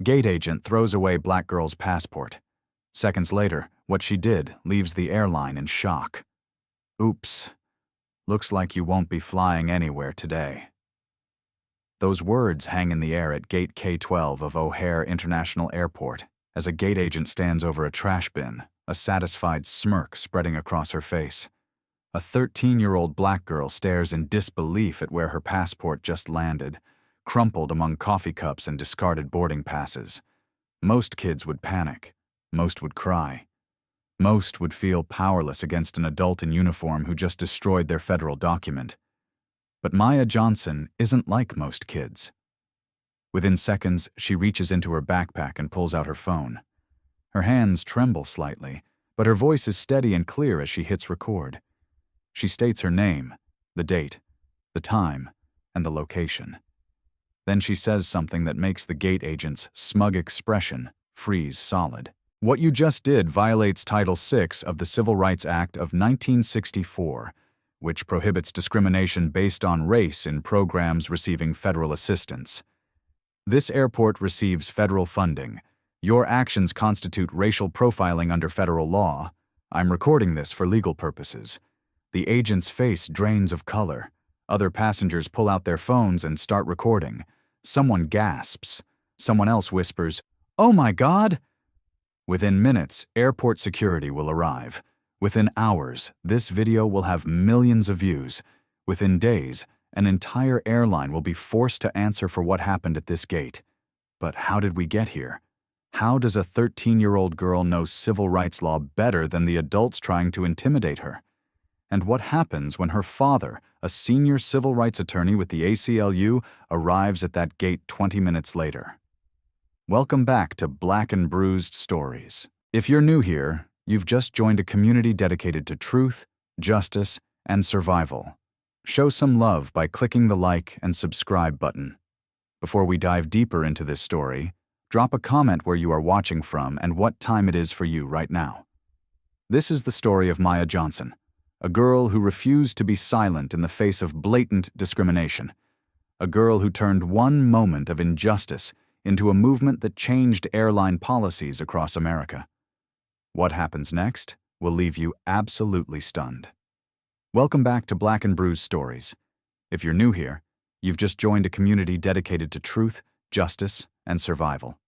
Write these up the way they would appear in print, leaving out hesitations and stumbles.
Gate agent throws away black girl's passport. Seconds later, what she did leaves the airline in shock. Oops. Looks like you won't be flying anywhere today. Those words hang in the air at Gate K-12 of O'Hare International Airport as a gate agent stands over a trash bin, a satisfied smirk spreading across her face. A 13-year-old black girl stares in disbelief at where her passport just landed, crumpled among coffee cups and discarded boarding passes. Most kids would panic. Most would cry. Most would feel powerless against an adult in uniform who just destroyed their federal document. But Maya Johnson isn't like most kids. Within seconds, she reaches into her backpack and pulls out her phone. Her hands tremble slightly, but her voice is steady and clear as she hits record. She states her name, the date, the time, and the location. Then she says something that makes the gate agent's smug expression freeze solid. What you just did violates Title VI of the Civil Rights Act of 1964, which prohibits discrimination based on race in programs receiving federal assistance. This airport receives federal funding. Your actions constitute racial profiling under federal law. I'm recording this for legal purposes. The agent's face drains of color. Other passengers pull out their phones and start recording. Someone gasps. Someone else whispers, "Oh my God!" Within minutes, airport security will arrive. Within hours, this video will have millions of views. Within days, an entire airline will be forced to answer for what happened at this gate. But how did we get here? How does a 13-year-old girl know civil rights law better than the adults trying to intimidate her? And what happens when her father, a senior civil rights attorney with the ACLU, arrives at that gate 20 minutes later? Welcome back to Black and Bruised Stories. If you're new here, you've just joined a community dedicated to truth, justice, and survival. Show some love by clicking the like and subscribe button. Before we dive deeper into this story, drop a comment where you are watching from and what time it is for you right now. This is the story of Maya Johnson, a girl who refused to be silent in the face of blatant discrimination, a girl who turned one moment of injustice into a movement that changed airline policies across America. What happens next will leave you absolutely stunned. Welcome back to Black and Bruised Stories. If you're new here, you've just joined a community dedicated to truth, justice, and survival.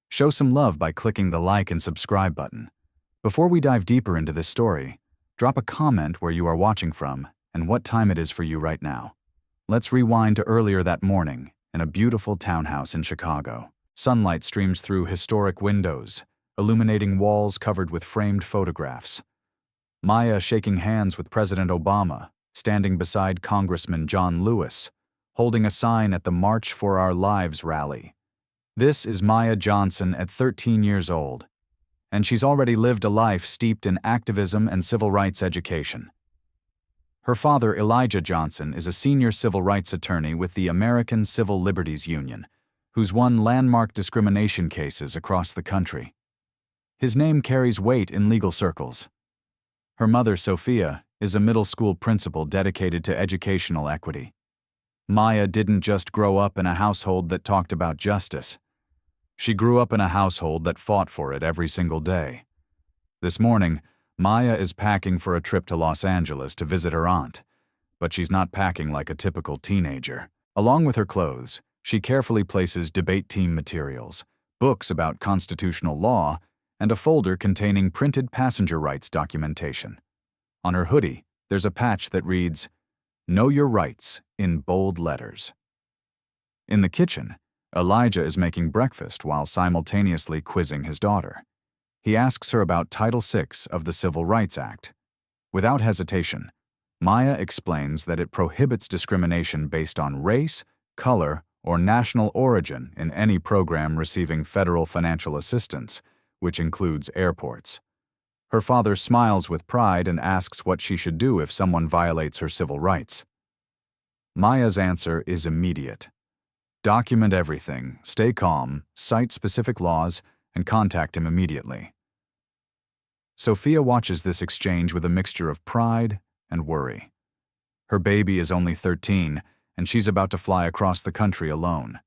Show some love by clicking the like and subscribe button. Before we dive deeper into this story, drop a comment where you are watching from and what time it is for you right now. Let's rewind to earlier that morning in a beautiful townhouse in Chicago. Sunlight streams through historic windows, illuminating walls covered with framed photographs. Maya shaking hands with President Obama, standing beside Congressman John Lewis, holding a sign at the March for Our Lives rally. This is Maya Johnson at 13 years old, and she's already lived a life steeped in activism and civil rights education. Her father, Elijah Johnson, is a senior civil rights attorney with the American Civil Liberties Union, who's won landmark discrimination cases across the country. His name carries weight in legal circles. Her mother, Sophia, is a middle school principal dedicated to educational equity. Maya didn't just grow up in a household that talked about justice. She grew up in a household that fought for it every single day. This morning, Maya is packing for a trip to Los Angeles to visit her aunt, but she's not packing like a typical teenager. Along with her clothes, she carefully places debate team materials, books about constitutional law, and a folder containing printed passenger rights documentation. On her hoodie, there's a patch that reads, "Know Your Rights," in bold letters. In the kitchen, Elijah is making breakfast while simultaneously quizzing his daughter. He asks her about Title VI of the Civil Rights Act. Without hesitation, Maya explains that it prohibits discrimination based on race, color, or national origin in any program receiving federal financial assistance, which includes airports. Her father smiles with pride and asks what she should do if someone violates her civil rights. Maya's answer is immediate. Document everything, stay calm, cite specific laws, and contact him immediately. Sophia watches this exchange with a mixture of pride and worry. Her baby is only 13, and she's about to fly across the country alone.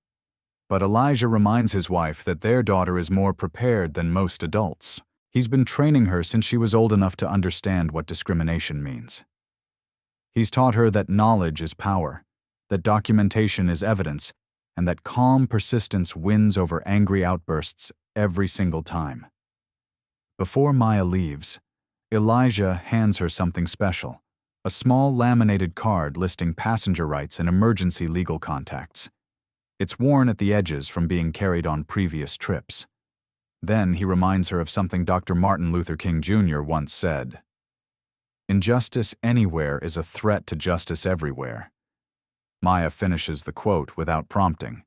But Elijah reminds his wife that their daughter is more prepared than most adults. He's been training her since she was old enough to understand what discrimination means. He's taught her that knowledge is power, that documentation is evidence, and that calm persistence wins over angry outbursts every single time. Before Maya leaves, Elijah hands her something special, a small laminated card listing passenger rights and emergency legal contacts. It's worn at the edges from being carried on previous trips. Then he reminds her of something Dr. Martin Luther King Jr. once said: "Injustice anywhere is a threat to justice everywhere." Maya finishes the quote without prompting.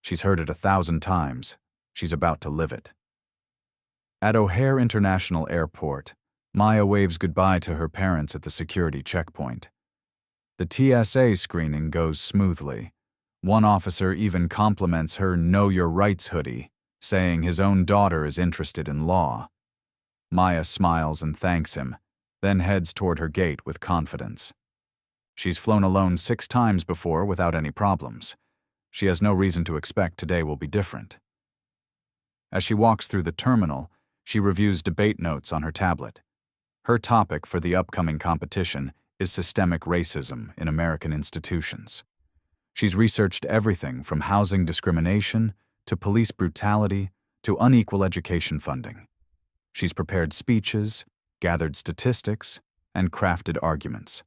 She's heard it 1,000 times. She's about to live it. At O'Hare International Airport, Maya waves goodbye to her parents at the security checkpoint. The TSA screening goes smoothly. One officer even compliments her Know Your Rights hoodie, saying his own daughter is interested in law. Maya smiles and thanks him, then heads toward her gate with confidence. She's flown alone 6 times before without any problems. She has no reason to expect today will be different. As she walks through the terminal, she reviews debate notes on her tablet. Her topic for the upcoming competition is systemic racism in American institutions. She's researched everything from housing discrimination to police brutality to unequal education funding. She's prepared speeches, gathered statistics, and crafted arguments.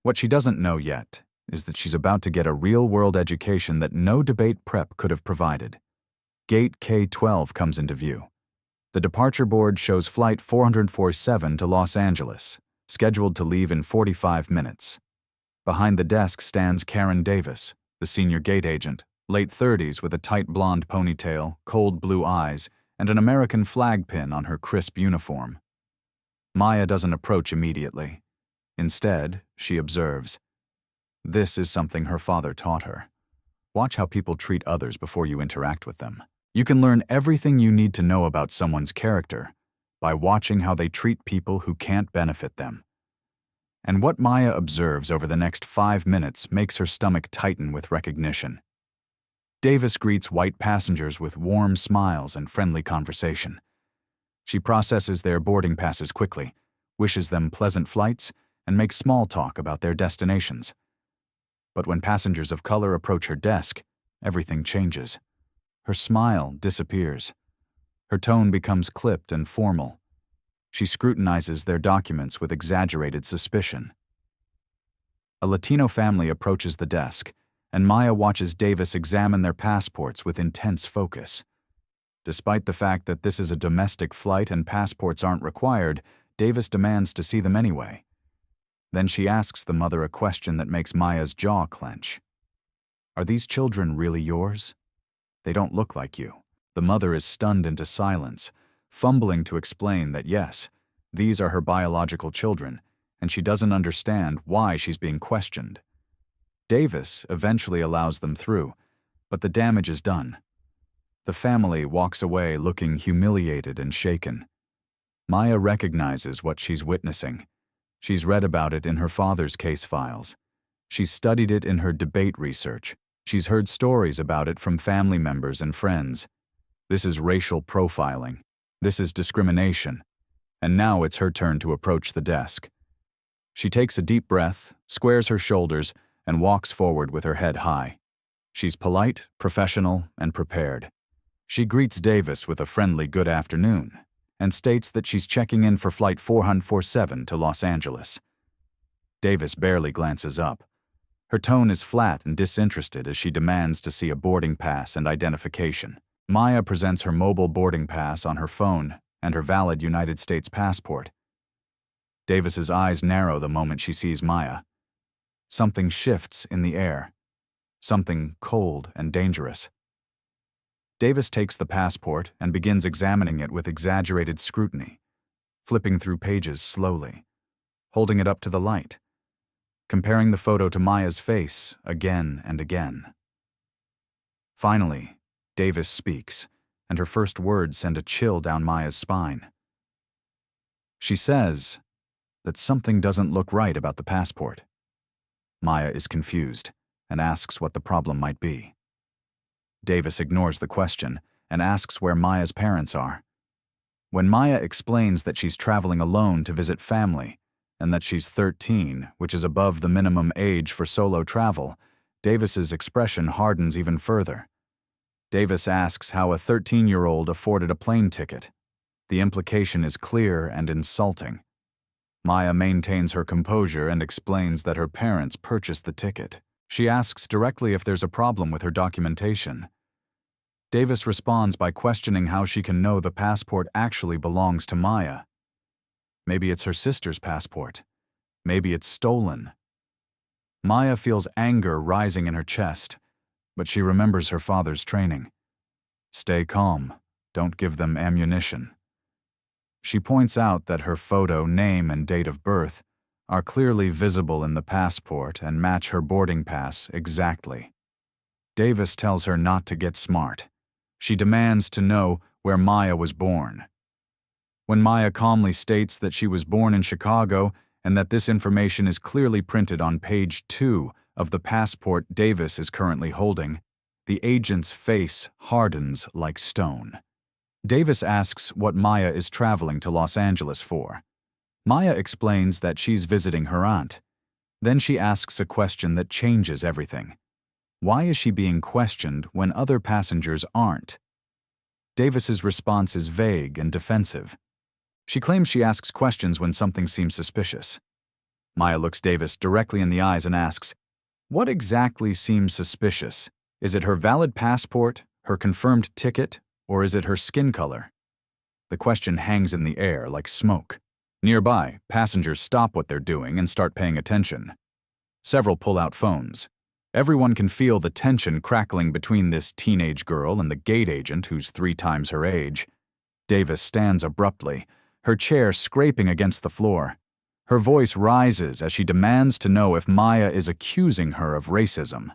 What she doesn't know yet is that she's about to get a real-world education that no debate prep could have provided. Gate K-12 comes into view. The departure board shows Flight 447 to Los Angeles, scheduled to leave in 45 minutes. Behind the desk stands Karen Davis, the senior gate agent, late 30s with a tight blonde ponytail, cold blue eyes, and an American flag pin on her crisp uniform. Maya doesn't approach immediately. Instead, she observes. This is something her father taught her. Watch how people treat others before you interact with them. You can learn everything you need to know about someone's character by watching how they treat people who can't benefit them. And what Maya observes over the next 5 minutes makes her stomach tighten with recognition. Davis greets white passengers with warm smiles and friendly conversation. She processes their boarding passes quickly, wishes them pleasant flights, and makes small talk about their destinations. But when passengers of color approach her desk, everything changes. Her smile disappears. Her tone becomes clipped and formal. She scrutinizes their documents with exaggerated suspicion. A Latino family approaches the desk, and Maya watches Davis examine their passports with intense focus. Despite the fact that this is a domestic flight and passports aren't required, Davis demands to see them anyway. Then she asks the mother a question that makes Maya's jaw clench. "Are these children really yours? They don't look like you." The mother is stunned into silence, fumbling to explain that yes, these are her biological children, and she doesn't understand why she's being questioned. Davis eventually allows them through, but the damage is done. The family walks away looking humiliated and shaken. Maya recognizes what she's witnessing. She's read about it in her father's case files. She's studied it in her debate research. She's heard stories about it from family members and friends. This is racial profiling. This is discrimination. And now it's her turn to approach the desk. She takes a deep breath, squares her shoulders, and walks forward with her head high. She's polite, professional, and prepared. She greets Davis with a friendly good afternoon and states that she's checking in for Flight 447 to Los Angeles. Davis barely glances up. Her tone is flat and disinterested as she demands to see a boarding pass and identification. Maya presents her mobile boarding pass on her phone and her valid United States passport. Davis's eyes narrow the moment she sees Maya. Something shifts in the air. Something cold and dangerous. Davis takes the passport and begins examining it with exaggerated scrutiny, flipping through pages slowly, holding it up to the light, comparing the photo to Maya's face again and again. Finally, Davis speaks, and her first words send a chill down Maya's spine. She says that something doesn't look right about the passport. Maya is confused and asks what the problem might be. Davis ignores the question and asks where Maya's parents are. When Maya explains that she's traveling alone to visit family and that she's 13, which is above the minimum age for solo travel, Davis's expression hardens even further. Davis asks how a 13-year-old afforded a plane ticket. The implication is clear and insulting. Maya maintains her composure and explains that her parents purchased the ticket. She asks directly if there's a problem with her documentation. Davis responds by questioning how she can know the passport actually belongs to Maya. Maybe it's her sister's passport. Maybe it's stolen. Maya feels anger rising in her chest, but she remembers her father's training. Stay calm. Don't give them ammunition. She points out that her photo, name, and date of birth are clearly visible in the passport and match her boarding pass exactly. Davis tells her not to get smart. She demands to know where Maya was born. When Maya calmly states that she was born in Chicago and that this information is clearly printed on page 2 of the passport Davis is currently holding, the agent's face hardens like stone. Davis asks what Maya is traveling to Los Angeles for. Maya explains that she's visiting her aunt. Then she asks a question that changes everything. Why is she being questioned when other passengers aren't? Davis's response is vague and defensive. She claims she asks questions when something seems suspicious. Maya looks Davis directly in the eyes and asks, "What exactly seems suspicious? Is it her valid passport, her confirmed ticket, or is it her skin color?" The question hangs in the air like smoke. Nearby, passengers stop what they're doing and start paying attention. Several pull out phones. Everyone can feel the tension crackling between this teenage girl and the gate agent who's 3 times her age. Davis stands abruptly, her chair scraping against the floor. Her voice rises as she demands to know if Maya is accusing her of racism.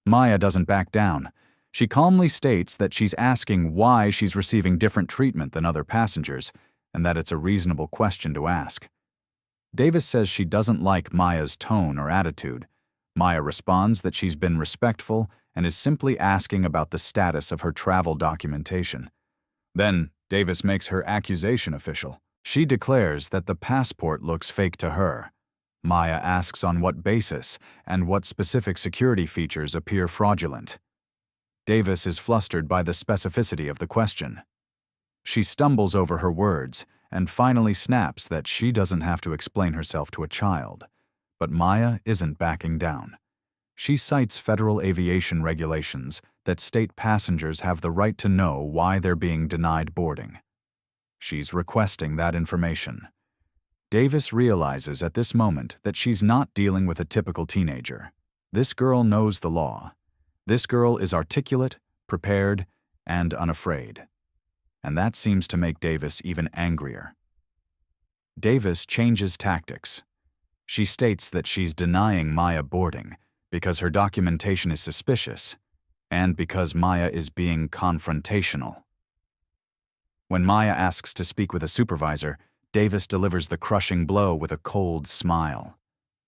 Maya doesn't back down. She calmly states that she's asking why she's receiving different treatment than other passengers, and that it's a reasonable question to ask. Davis says she doesn't like Maya's tone or attitude. Maya responds that she's been respectful and is simply asking about the status of her travel documentation. Then, Davis makes her accusation official. She declares that the passport looks fake to her. Maya asks on what basis and what specific security features appear fraudulent. Davis is flustered by the specificity of the question. She stumbles over her words and finally snaps that she doesn't have to explain herself to a child. But Maya isn't backing down. She cites federal aviation regulations that state passengers have the right to know why they're being denied boarding. She's requesting that information. Davis realizes at this moment that she's not dealing with a typical teenager. This girl knows the law. This girl is articulate, prepared, and unafraid. And that seems to make Davis even angrier. Davis changes tactics. She states that she's denying Maya boarding because her documentation is suspicious and because Maya is being confrontational. When Maya asks to speak with a supervisor, Davis delivers the crushing blow with a cold smile.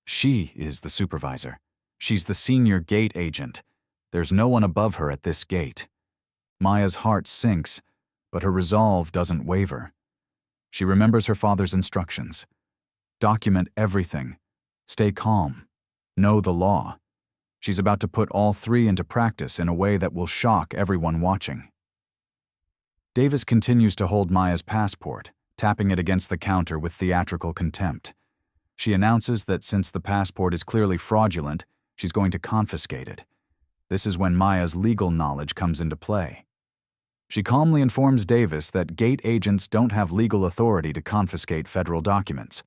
She is the supervisor. She's the senior gate agent. There's no one above her at this gate. Maya's heart sinks, but her resolve doesn't waver. She remembers her father's instructions. Document everything. Stay calm. Know the law. She's about to put all 3 into practice in a way that will shock everyone watching. Davis continues to hold Maya's passport, tapping it against the counter with theatrical contempt. She announces that since the passport is clearly fraudulent, she's going to confiscate it. This is when Maya's legal knowledge comes into play. She calmly informs Davis that gate agents don't have legal authority to confiscate federal documents.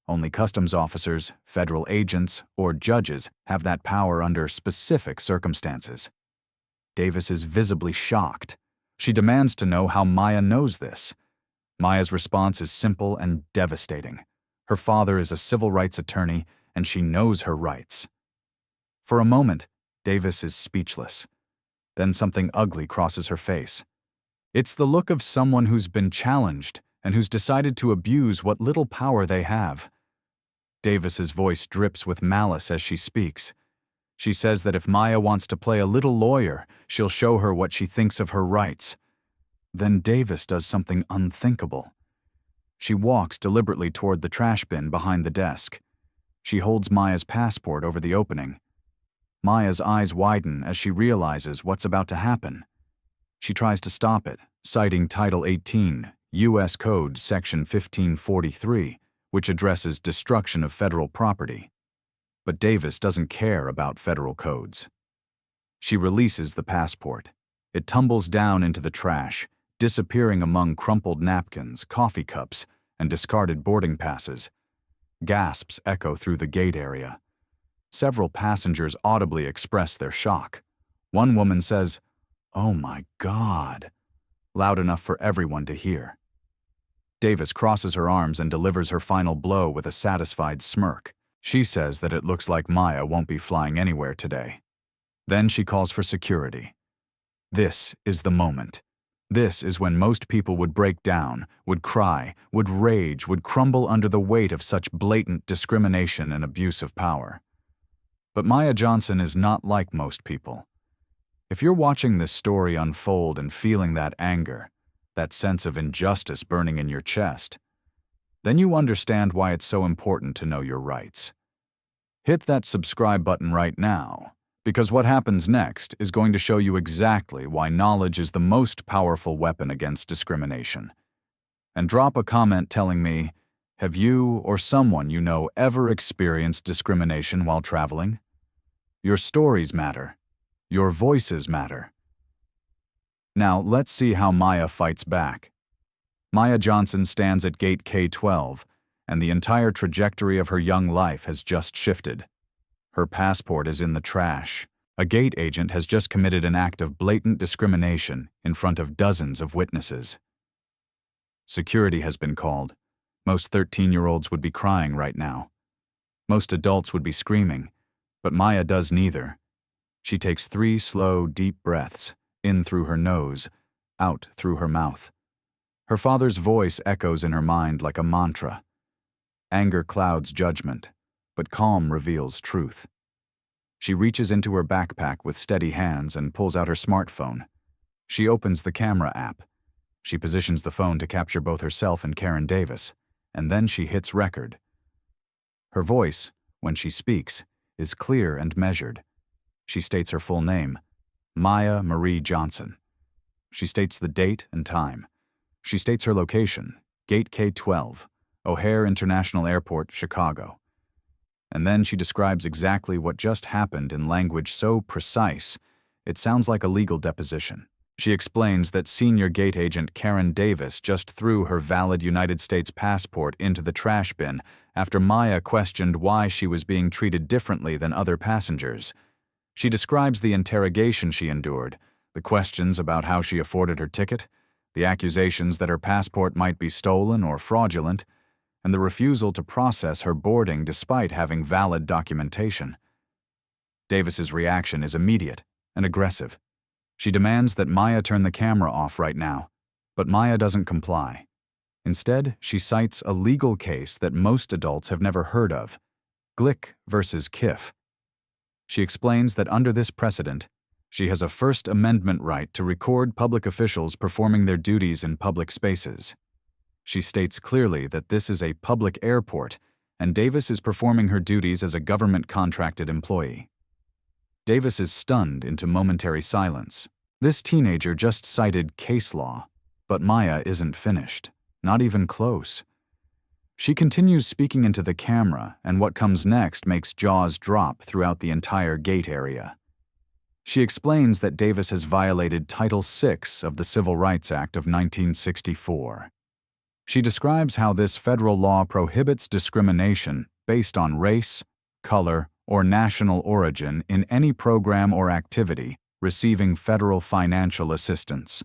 Only customs officers, federal agents, or judges have that power under specific circumstances. Davis is visibly shocked. She demands to know how Maya knows this. Maya's response is simple and devastating. Her father is a civil rights attorney, and she knows her rights. For a moment, Davis is speechless. Then something ugly crosses her face. It's the look of someone who's been challenged and who's decided to abuse what little power they have. Davis's voice drips with malice as she speaks. She says that if Maya wants to play a little lawyer, she'll show her what she thinks of her rights. Then Davis does something unthinkable. She walks deliberately toward the trash bin behind the desk. She holds Maya's passport over the opening. Maya's eyes widen as she realizes what's about to happen. She tries to stop it, citing Title 18, U.S. Code Section 1543, which addresses destruction of federal property. But Davis doesn't care about federal codes. She releases the passport. It tumbles down into the trash, disappearing among crumpled napkins, coffee cups, and discarded boarding passes. Gasps echo through the gate area. Several passengers audibly express their shock. One woman says, "Oh my God," loud enough for everyone to hear. Davis crosses her arms and delivers her final blow with a satisfied smirk. She says that it looks like Maya won't be flying anywhere today. Then she calls for security. This is the moment. This is when most people would break down, would cry, would rage, would crumble under the weight of such blatant discrimination and abuse of power. But Maya Johnson is not like most people. If you're watching this story unfold and feeling that anger, that sense of injustice burning in your chest, then you understand why it's so important to know your rights. Hit that subscribe button right now, because what happens next is going to show you exactly why knowledge is the most powerful weapon against discrimination. And drop a comment telling me, have you or someone you know ever experienced discrimination while traveling? Your stories matter. Your voices matter. Now, let's see how Maya fights back. Maya Johnson stands at gate K-12, and the entire trajectory of her young life has just shifted. Her passport is in the trash. A gate agent has just committed an act of blatant discrimination in front of dozens of witnesses. Security has been called. Most 13-year-olds would be crying right now. Most adults would be screaming, but Maya does neither. She takes 3 slow, deep breaths, in through her nose, out through her mouth. Her father's voice echoes in her mind like a mantra. Anger clouds judgment, but calm reveals truth. She reaches into her backpack with steady hands and pulls out her smartphone. She opens the camera app. She positions the phone to capture both herself and Karen Davis, and then she hits record. Her voice, when she speaks, is clear and measured. She states her full name, Maya Marie Johnson. She states the date and time. She states her location, Gate K-12, O'Hare International Airport, Chicago. And then she describes exactly what just happened in language so precise, it sounds like a legal deposition. She explains that senior gate agent Karen Davis just threw her valid United States passport into the trash bin after Maya questioned why she was being treated differently than other passengers. She describes the interrogation she endured, the questions about how she afforded her ticket, the accusations that her passport might be stolen or fraudulent, and the refusal to process her boarding despite having valid documentation. Davis's reaction is immediate and aggressive. She demands that Maya turn the camera off right now, but Maya doesn't comply. Instead, she cites a legal case that most adults have never heard of, Glick versus Kiff. She explains that under this precedent, she has a First Amendment right to record public officials performing their duties in public spaces. She states clearly that this is a public airport, and Davis is performing her duties as a government-contracted employee. Davis is stunned into momentary silence. This teenager just cited case law, but Maya isn't finished, not even close. She continues speaking into the camera, and what comes next makes jaws drop throughout the entire gate area. She explains that Davis has violated Title VI of the Civil Rights Act of 1964. She describes how this federal law prohibits discrimination based on race, color, or national origin in any program or activity receiving federal financial assistance.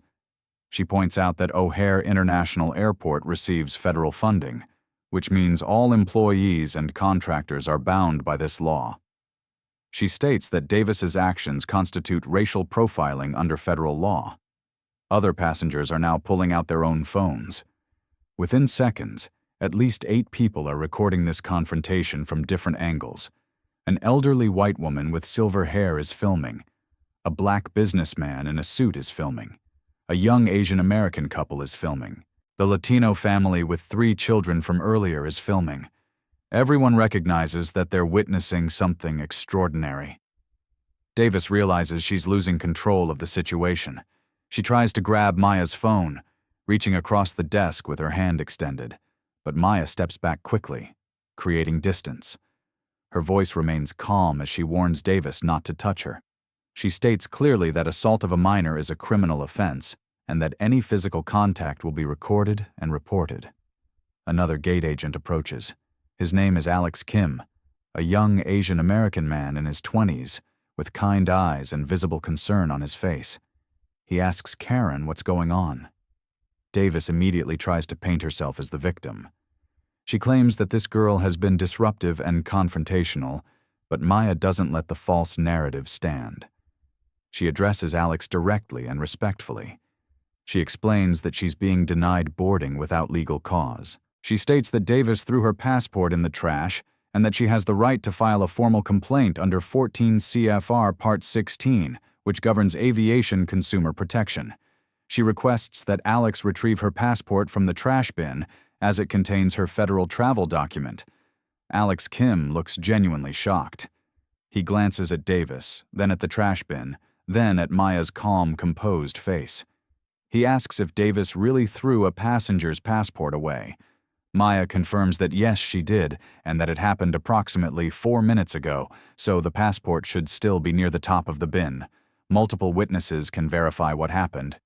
She points out that O'Hare International Airport receives federal funding, which means all employees and contractors are bound by this law. She states that Davis's actions constitute racial profiling under federal law. Other passengers are now pulling out their own phones. Within seconds, at least 8 people are recording this confrontation from different angles, An elderly white woman with silver hair is filming. A black businessman in a suit is filming. A young Asian American couple is filming. The Latino family with 3 children from earlier is filming. Everyone recognizes that they're witnessing something extraordinary. Davis realizes she's losing control of the situation. She tries to grab Maya's phone, reaching across the desk with her hand extended, but Maya steps back quickly, creating distance. Her voice remains calm as she warns Davis not to touch her. She states clearly that assault of a minor is a criminal offense and that any physical contact will be recorded and reported. Another gate agent approaches. His name is Alex Kim, a young Asian American man in his 20s with kind eyes and visible concern on his face. He asks Karen what's going on. Davis immediately tries to paint herself as the victim. She claims that this girl has been disruptive and confrontational, but Maya doesn't let the false narrative stand. She addresses Alex directly and respectfully. She explains that she's being denied boarding without legal cause. She states that Davis threw her passport in the trash and that she has the right to file a formal complaint under 14 CFR Part 16, which governs aviation consumer protection. She requests that Alex retrieve her passport from the trash bin as it contains her federal travel document. Alex Kim looks genuinely shocked. He glances at Davis, then at the trash bin, then at Maya's calm, composed face. He asks if Davis really threw a passenger's passport away. Maya confirms that yes, she did, and that it happened approximately 4 minutes ago, so the passport should still be near the top of the bin. Multiple witnesses can verify what happened.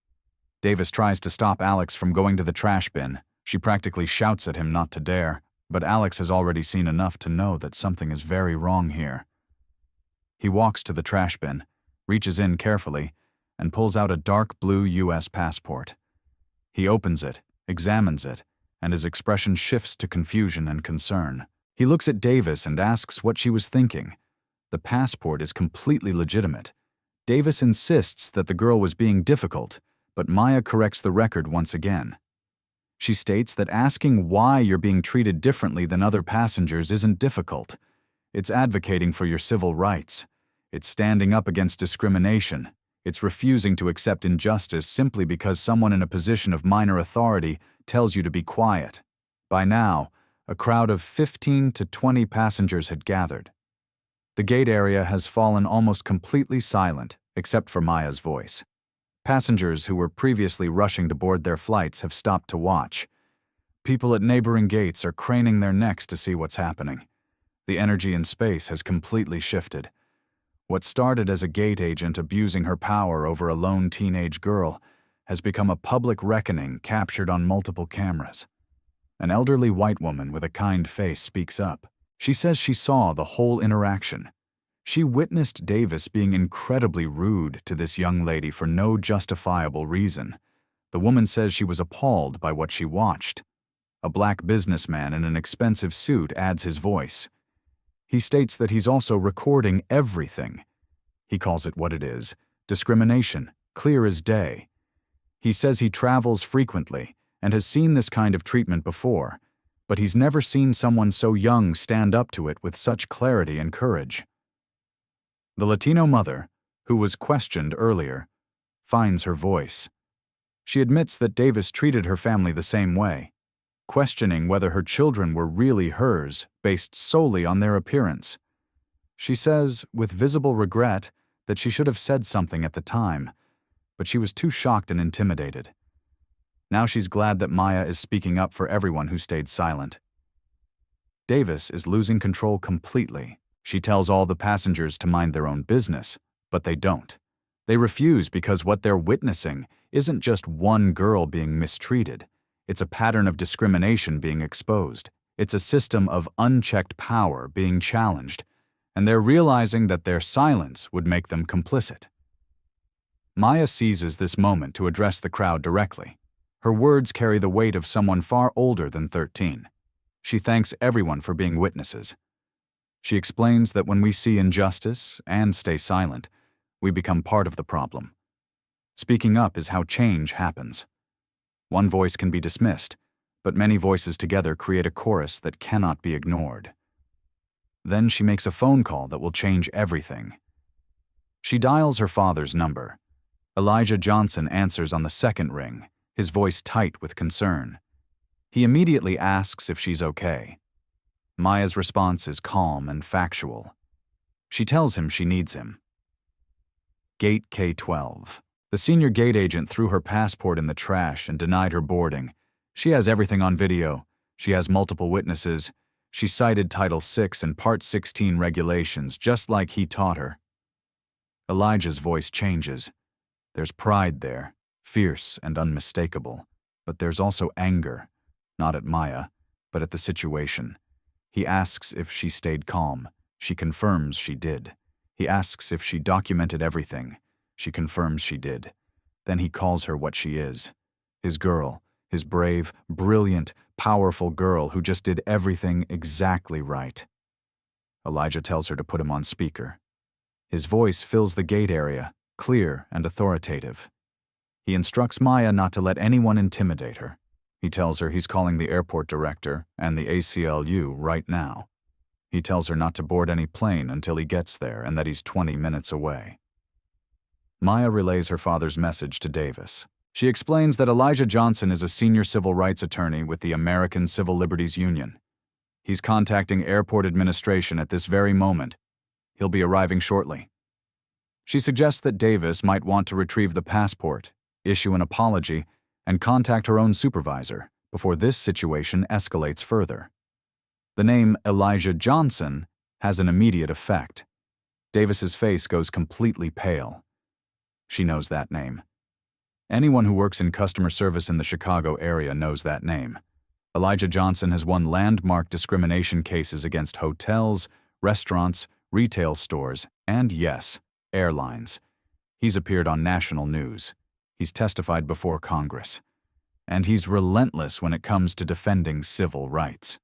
Davis tries to stop Alex from going to the trash bin. She practically shouts at him not to dare, but Alex has already seen enough to know that something is very wrong here. He walks to the trash bin, reaches in carefully, and pulls out a dark blue U.S. passport. He opens it, examines it, and his expression shifts to confusion and concern. He looks at Davis and asks what she was thinking. The passport is completely legitimate. Davis insists that the girl was being difficult, but Maya corrects the record once again. She states that asking why you're being treated differently than other passengers isn't difficult. It's advocating for your civil rights. It's standing up against discrimination. It's refusing to accept injustice simply because someone in a position of minor authority tells you to be quiet. By now, a crowd of 15 to 20 passengers had gathered. The gate area has fallen almost completely silent, except for Maya's voice. Passengers who were previously rushing to board their flights have stopped to watch. People at neighboring gates are craning their necks to see what's happening. The energy in space has completely shifted. What started as a gate agent abusing her power over a lone teenage girl has become a public reckoning captured on multiple cameras. An elderly white woman with a kind face speaks up. She says she saw the whole interaction. She witnessed Davis being incredibly rude to this young lady for no justifiable reason. The woman says she was appalled by what she watched. A black businessman in an expensive suit adds his voice. He states that he's also recording everything. He calls it what it is, discrimination, clear as day. He says he travels frequently and has seen this kind of treatment before, but he's never seen someone so young stand up to it with such clarity and courage. The Latino mother, who was questioned earlier, finds her voice. She admits that Davis treated her family the same way, questioning whether her children were really hers based solely on their appearance. She says, with visible regret, that she should have said something at the time, but she was too shocked and intimidated. Now she's glad that Maya is speaking up for everyone who stayed silent. Davis is losing control completely. She tells all the passengers to mind their own business, but they don't. They refuse because what they're witnessing isn't just one girl being mistreated. It's a pattern of discrimination being exposed. It's a system of unchecked power being challenged, and they're realizing that their silence would make them complicit. Maya seizes this moment to address the crowd directly. Her words carry the weight of someone far older than 13. She thanks everyone for being witnesses. She explains that when we see injustice and stay silent, we become part of the problem. Speaking up is how change happens. One voice can be dismissed, but many voices together create a chorus that cannot be ignored. Then she makes a phone call that will change everything. She dials her father's number. Elijah Johnson answers on the second ring, his voice tight with concern. He immediately asks if she's okay. Maya's response is calm and factual. She tells him she needs him. Gate K-12. The senior gate agent threw her passport in the trash and denied her boarding. She has everything on video. She has multiple witnesses. She cited Title VI and Part 16 regulations, just like he taught her. Elijah's voice changes. There's pride there, fierce and unmistakable. But there's also anger, not at Maya, but at the situation. He asks if she stayed calm. She confirms she did. He asks if she documented everything. She confirms she did. Then he calls her what she is. His girl, his brave, brilliant, powerful girl who just did everything exactly right. Elijah tells her to put him on speaker. His voice fills the gate area, clear and authoritative. He instructs Maya not to let anyone intimidate her. He tells her he's calling the airport director and the ACLU right now. He tells her not to board any plane until he gets there and that he's 20 minutes away. Maya relays her father's message to Davis. She explains that Elijah Johnson is a senior civil rights attorney with the American Civil Liberties Union. He's contacting airport administration at this very moment. He'll be arriving shortly. She suggests that Davis might want to retrieve the passport, issue an apology, and contact her own supervisor before this situation escalates further. The name Elijah Johnson has an immediate effect. Davis's face goes completely pale. She knows that name. Anyone who works in customer service in the Chicago area knows that name. Elijah Johnson has won landmark discrimination cases against hotels, restaurants, retail stores, and yes, airlines. He's appeared on national news. He's testified before Congress. And he's relentless when it comes to defending civil rights.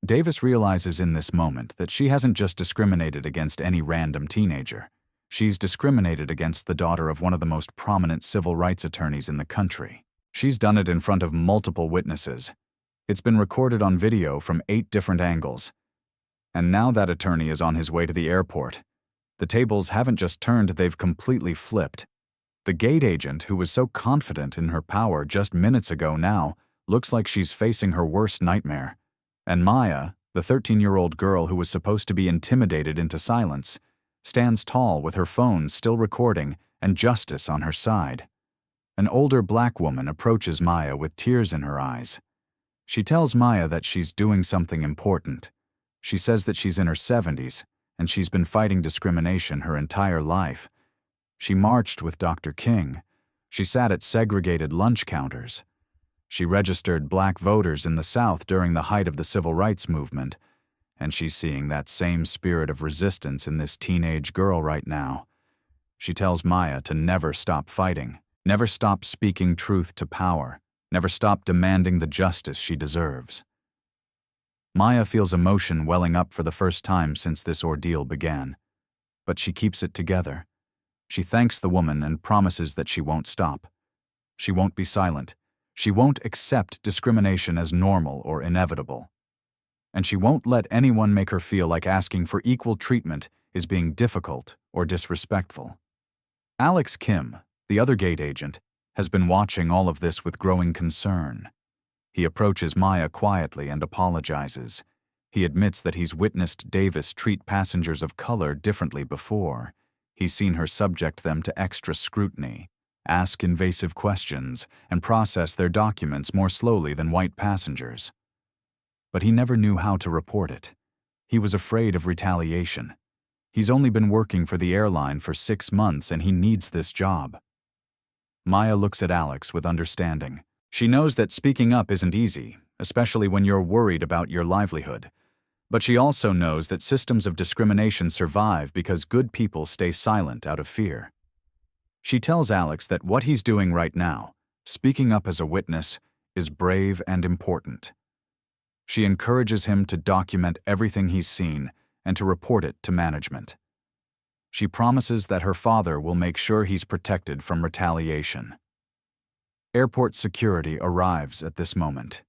Davis realizes in this moment that she hasn't just discriminated against any random teenager. She's discriminated against the daughter of one of the most prominent civil rights attorneys in the country. She's done it in front of multiple witnesses. It's been recorded on video from 8 different angles. And now that attorney is on his way to the airport. The tables haven't just turned, they've completely flipped. The gate agent, who was so confident in her power just minutes ago now, looks like she's facing her worst nightmare. And Maya, the 13-year-old girl who was supposed to be intimidated into silence, stands tall with her phone still recording and justice on her side. An older black woman approaches Maya with tears in her eyes. She tells Maya that she's doing something important. She says that she's in her 70s and she's been fighting discrimination her entire life. She marched with Dr. King. She sat at segregated lunch counters. She registered black voters in the South during the height of the civil rights movement, and she's seeing that same spirit of resistance in this teenage girl right now. She tells Maya to never stop fighting, never stop speaking truth to power, never stop demanding the justice she deserves. Maya feels emotion welling up for the first time since this ordeal began, but she keeps it together. She thanks the woman and promises that she won't stop. She won't be silent. She won't accept discrimination as normal or inevitable. And she won't let anyone make her feel like asking for equal treatment is being difficult or disrespectful. Alex Kim, the other gate agent, has been watching all of this with growing concern. He approaches Maya quietly and apologizes. He admits that he's witnessed Davis treat passengers of color differently before. He's seen her subject them to extra scrutiny, ask invasive questions, and process their documents more slowly than white passengers. But he never knew how to report it. He was afraid of retaliation. He's only been working for the airline for 6 months and he needs this job. Maya looks at Alex with understanding. She knows that speaking up isn't easy, especially when you're worried about your livelihood. But she also knows that systems of discrimination survive because good people stay silent out of fear. She tells Alex that what he's doing right now, speaking up as a witness, is brave and important. She encourages him to document everything he's seen and to report it to management. She promises that her father will make sure he's protected from retaliation. Airport security arrives at this moment.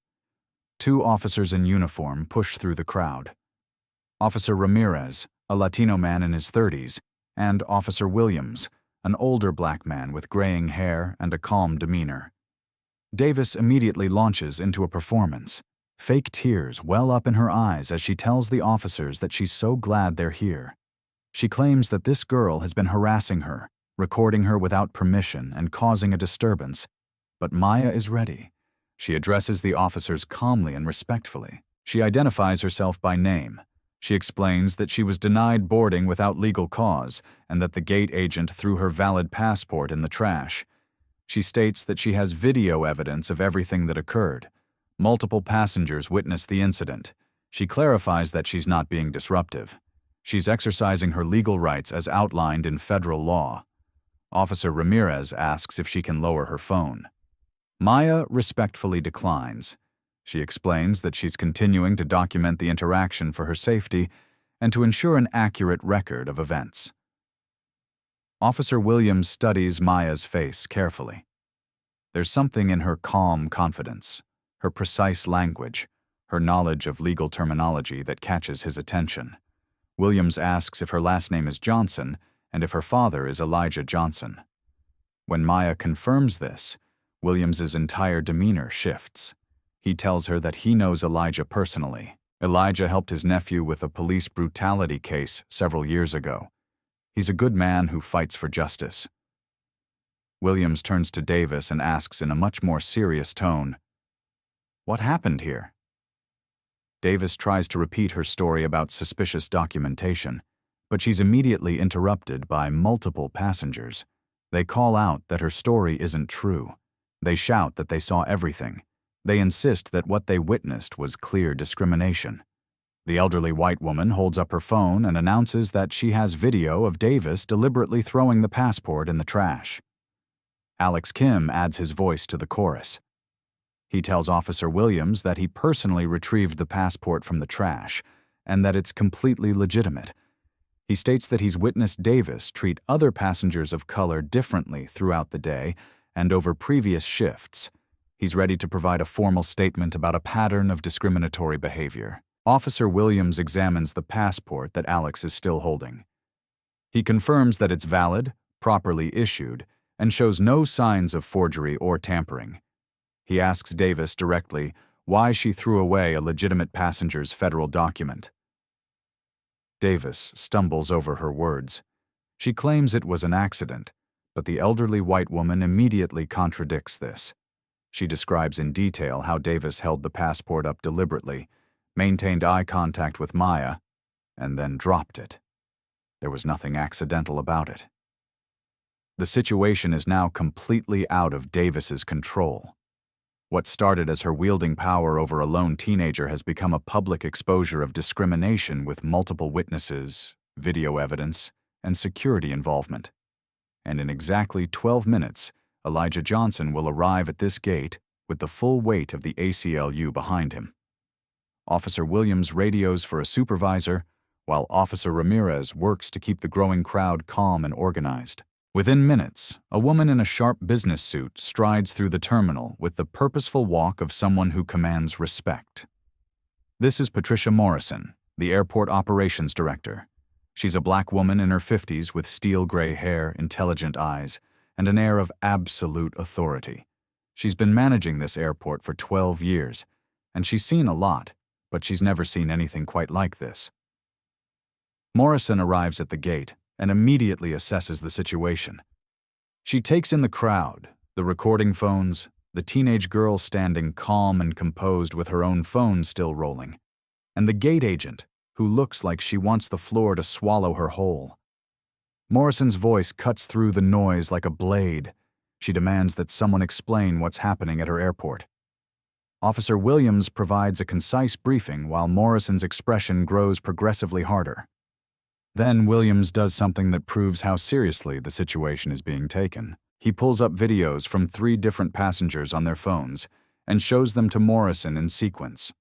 2 officers in uniform push through the crowd. Officer Ramirez, a Latino man in his 30s, and Officer Williams, an older black man with graying hair and a calm demeanor. Davis immediately launches into a performance. Fake tears well up in her eyes as she tells the officers that she's so glad they're here. She claims that this girl has been harassing her, recording her without permission and causing a disturbance. But Maya is ready. She addresses the officers calmly and respectfully. She identifies herself by name. She explains that she was denied boarding without legal cause and that the gate agent threw her valid passport in the trash. She states that she has video evidence of everything that occurred. Multiple passengers witnessed the incident. She clarifies that she's not being disruptive. She's exercising her legal rights as outlined in federal law. Officer Ramirez asks if she can lower her phone. Maya respectfully declines. She explains that she's continuing to document the interaction for her safety and to ensure an accurate record of events. Officer Williams studies Maya's face carefully. There's something in her calm confidence, her precise language, her knowledge of legal terminology that catches his attention. Williams asks if her last name is Johnson and if her father is Elijah Johnson. When Maya confirms this, Williams's entire demeanor shifts. He tells her that he knows Elijah personally. Elijah helped his nephew with a police brutality case several years ago. He's a good man who fights for justice. Williams turns to Davis and asks in a much more serious tone, "What happened here?" Davis tries to repeat her story about suspicious documentation, but she's immediately interrupted by multiple passengers. They call out that her story isn't true. They shout that they saw everything. They insist that what they witnessed was clear discrimination. The elderly white woman holds up her phone and announces that she has video of Davis deliberately throwing the passport in the trash. Alex Kim adds his voice to the chorus. He tells Officer Williams that he personally retrieved the passport from the trash and that it's completely legitimate. He states that he's witnessed Davis treat other passengers of color differently throughout the day and over previous shifts. He's ready to provide a formal statement about a pattern of discriminatory behavior. Officer Williams examines the passport that Alex is still holding. He confirms that it's valid, properly issued, and shows no signs of forgery or tampering. He asks Davis directly why she threw away a legitimate passenger's federal document. Davis stumbles over her words. She claims it was an accident, but the elderly white woman immediately contradicts this. She describes in detail how Davis held the passport up deliberately, maintained eye contact with Maya, and then dropped it. There was nothing accidental about it. The situation is now completely out of Davis's control. What started as her wielding power over a lone teenager has become a public exposure of discrimination with multiple witnesses, video evidence, and security involvement. And in exactly 12 minutes, Elijah Johnson will arrive at this gate with the full weight of the ACLU behind him. Officer Williams radios for a supervisor, while Officer Ramirez works to keep the growing crowd calm and organized. Within minutes, a woman in a sharp business suit strides through the terminal with the purposeful walk of someone who commands respect. This is Patricia Morrison, the airport operations director. She's a black woman in her 50s with steel gray hair, intelligent eyes, and an air of absolute authority. She's been managing this airport for 12 years, and she's seen a lot, but she's never seen anything quite like this. Morrison arrives at the gate and immediately assesses the situation. She takes in the crowd, the recording phones, the teenage girl standing calm and composed with her own phone still rolling, and the gate agent, who looks like she wants the floor to swallow her whole. Morrison's voice cuts through the noise like a blade. She demands that someone explain what's happening at her airport. Officer Williams provides a concise briefing while Morrison's expression grows progressively harder. Then Williams does something that proves how seriously the situation is being taken. He pulls up videos from 3 different passengers on their phones and shows them to Morrison in sequence.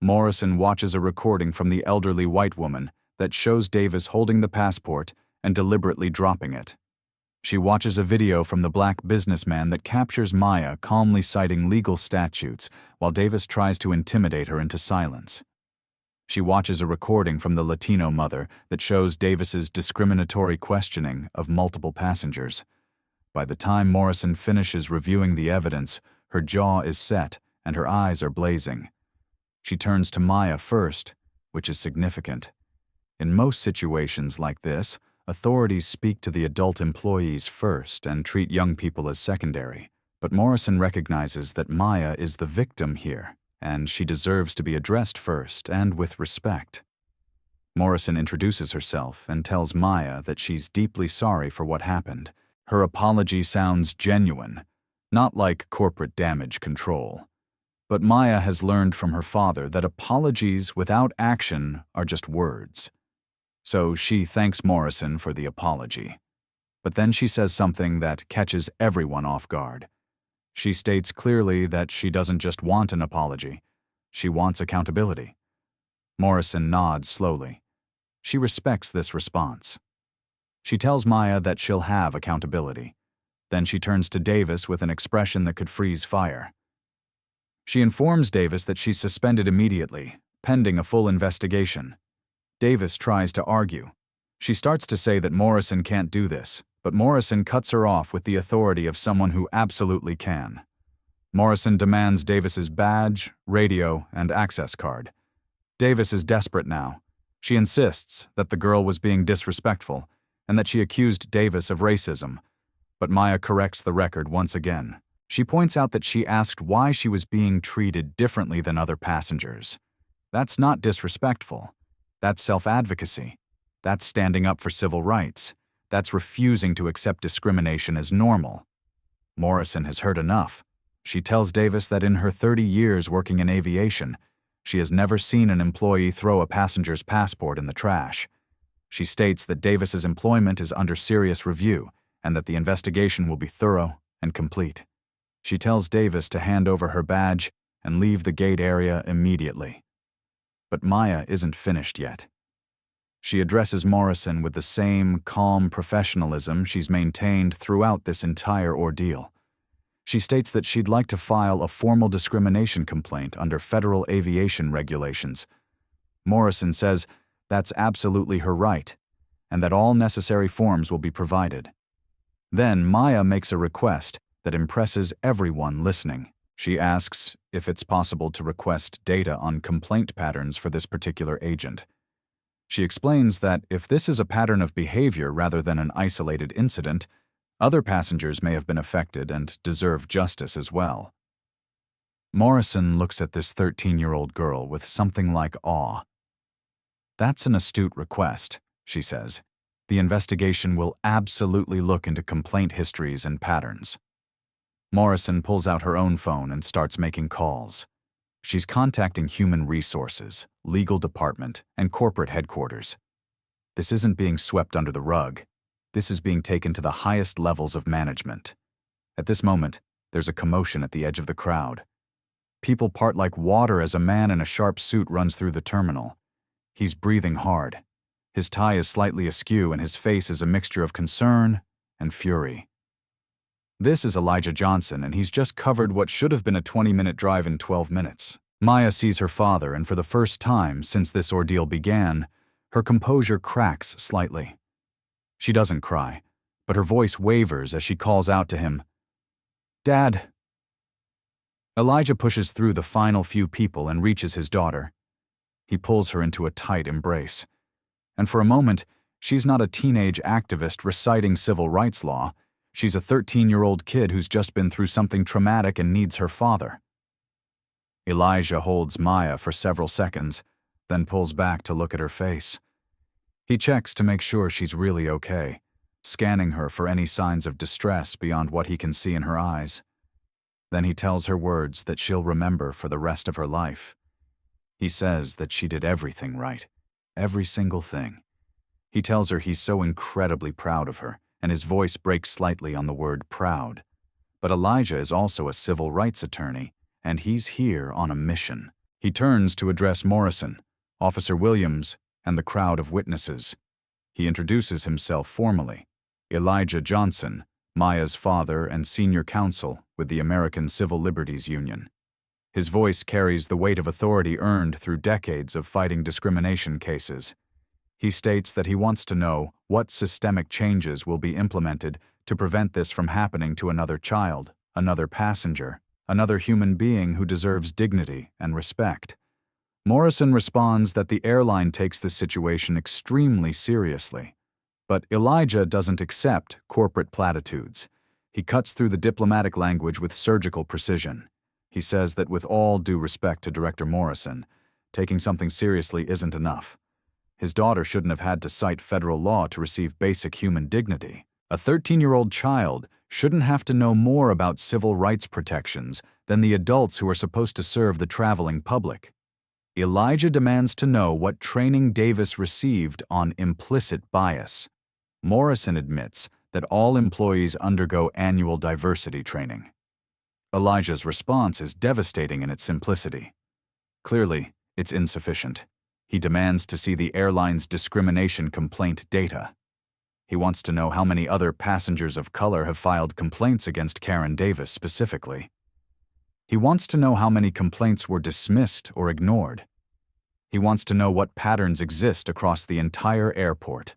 Morrison watches a recording from the elderly white woman that shows Davis holding the passport and deliberately dropping it. She watches a video from the black businessman that captures Maya calmly citing legal statutes while Davis tries to intimidate her into silence. She watches a recording from the Latino mother that shows Davis's discriminatory questioning of multiple passengers. By the time Morrison finishes reviewing the evidence, her jaw is set and her eyes are blazing. She turns to Maya first, which is significant. In most situations like this, authorities speak to the adult employees first and treat young people as secondary. But Morrison recognizes that Maya is the victim here, and she deserves to be addressed first and with respect. Morrison introduces herself and tells Maya that she's deeply sorry for what happened. Her apology sounds genuine, not like corporate damage control. But Maya has learned from her father that apologies without action are just words. So she thanks Morrison for the apology. But then she says something that catches everyone off guard. She states clearly that she doesn't just want an apology, she wants accountability. Morrison nods slowly. She respects this response. She tells Maya that she'll have accountability. Then she turns to Davis with an expression that could freeze fire. She informs Davis that she's suspended immediately, pending a full investigation. Davis tries to argue. She starts to say that Morrison can't do this, but Morrison cuts her off with the authority of someone who absolutely can. Morrison demands Davis's badge, radio, and access card. Davis is desperate now. She insists that the girl was being disrespectful and that she accused Davis of racism, but Maya corrects the record once again. She points out that she asked why she was being treated differently than other passengers. That's not disrespectful. That's self-advocacy. That's standing up for civil rights. That's refusing to accept discrimination as normal. Morrison has heard enough. She tells Davis that in her 30 years working in aviation, she has never seen an employee throw a passenger's passport in the trash. She states that Davis's employment is under serious review and that the investigation will be thorough and complete. She tells Davis to hand over her badge and leave the gate area immediately. But Maya isn't finished yet. She addresses Morrison with the same calm professionalism she's maintained throughout this entire ordeal. She states that she'd like to file a formal discrimination complaint under federal aviation regulations. Morrison says that's absolutely her right, and that all necessary forms will be provided. Then Maya makes a request that impresses everyone listening. She asks if it's possible to request data on complaint patterns for this particular agent. She explains that if this is a pattern of behavior rather than an isolated incident, other passengers may have been affected and deserve justice as well. Morrison looks at this 13-year-old girl with something like awe. That's an astute request, she says. The investigation will absolutely look into complaint histories and patterns. Morrison pulls out her own phone and starts making calls. She's contacting human resources, legal department, and corporate headquarters. This isn't being swept under the rug. This is being taken to the highest levels of management. At this moment, there's a commotion at the edge of the crowd. People part like water as a man in a sharp suit runs through the terminal. He's breathing hard. His tie is slightly askew and his face is a mixture of concern and fury. This is Elijah Johnson, and he's just covered what should have been a 20-minute drive in 12 minutes. Maya sees her father, and for the first time since this ordeal began, her composure cracks slightly. She doesn't cry, but her voice wavers as she calls out to him, "Dad." Elijah pushes through the final few people and reaches his daughter. He pulls her into a tight embrace. And for a moment, she's not a teenage activist reciting civil rights law. She's a 13-year-old kid who's just been through something traumatic and needs her father. Elijah holds Maya for several seconds, then pulls back to look at her face. He checks to make sure she's really okay, scanning her for any signs of distress beyond what he can see in her eyes. Then he tells her words that she'll remember for the rest of her life. He says that she did everything right, every single thing. He tells her he's so incredibly proud of her, and his voice breaks slightly on the word proud. But Elijah is also a civil rights attorney, and he's here on a mission. He turns to address Morrison, Officer Williams, and the crowd of witnesses. He introduces himself formally. Elijah Johnson, Maya's father and senior counsel with the American Civil Liberties Union. His voice carries the weight of authority earned through decades of fighting discrimination cases. He states that he wants to know what systemic changes will be implemented to prevent this from happening to another child, another passenger, another human being who deserves dignity and respect. Morrison responds that the airline takes this situation extremely seriously. But Elijah doesn't accept corporate platitudes. He cuts through the diplomatic language with surgical precision. He says that with all due respect to Director Morrison, taking something seriously isn't enough. His daughter shouldn't have had to cite federal law to receive basic human dignity. A 13-year-old child shouldn't have to know more about civil rights protections than the adults who are supposed to serve the traveling public. Elijah demands to know what training Davis received on implicit bias. Morrison admits that all employees undergo annual diversity training. Elijah's response is devastating in its simplicity. Clearly, it's insufficient. He demands to see the airline's discrimination complaint data. He wants to know how many other passengers of color have filed complaints against Karen Davis specifically. He wants to know how many complaints were dismissed or ignored. He wants to know what patterns exist across the entire airport.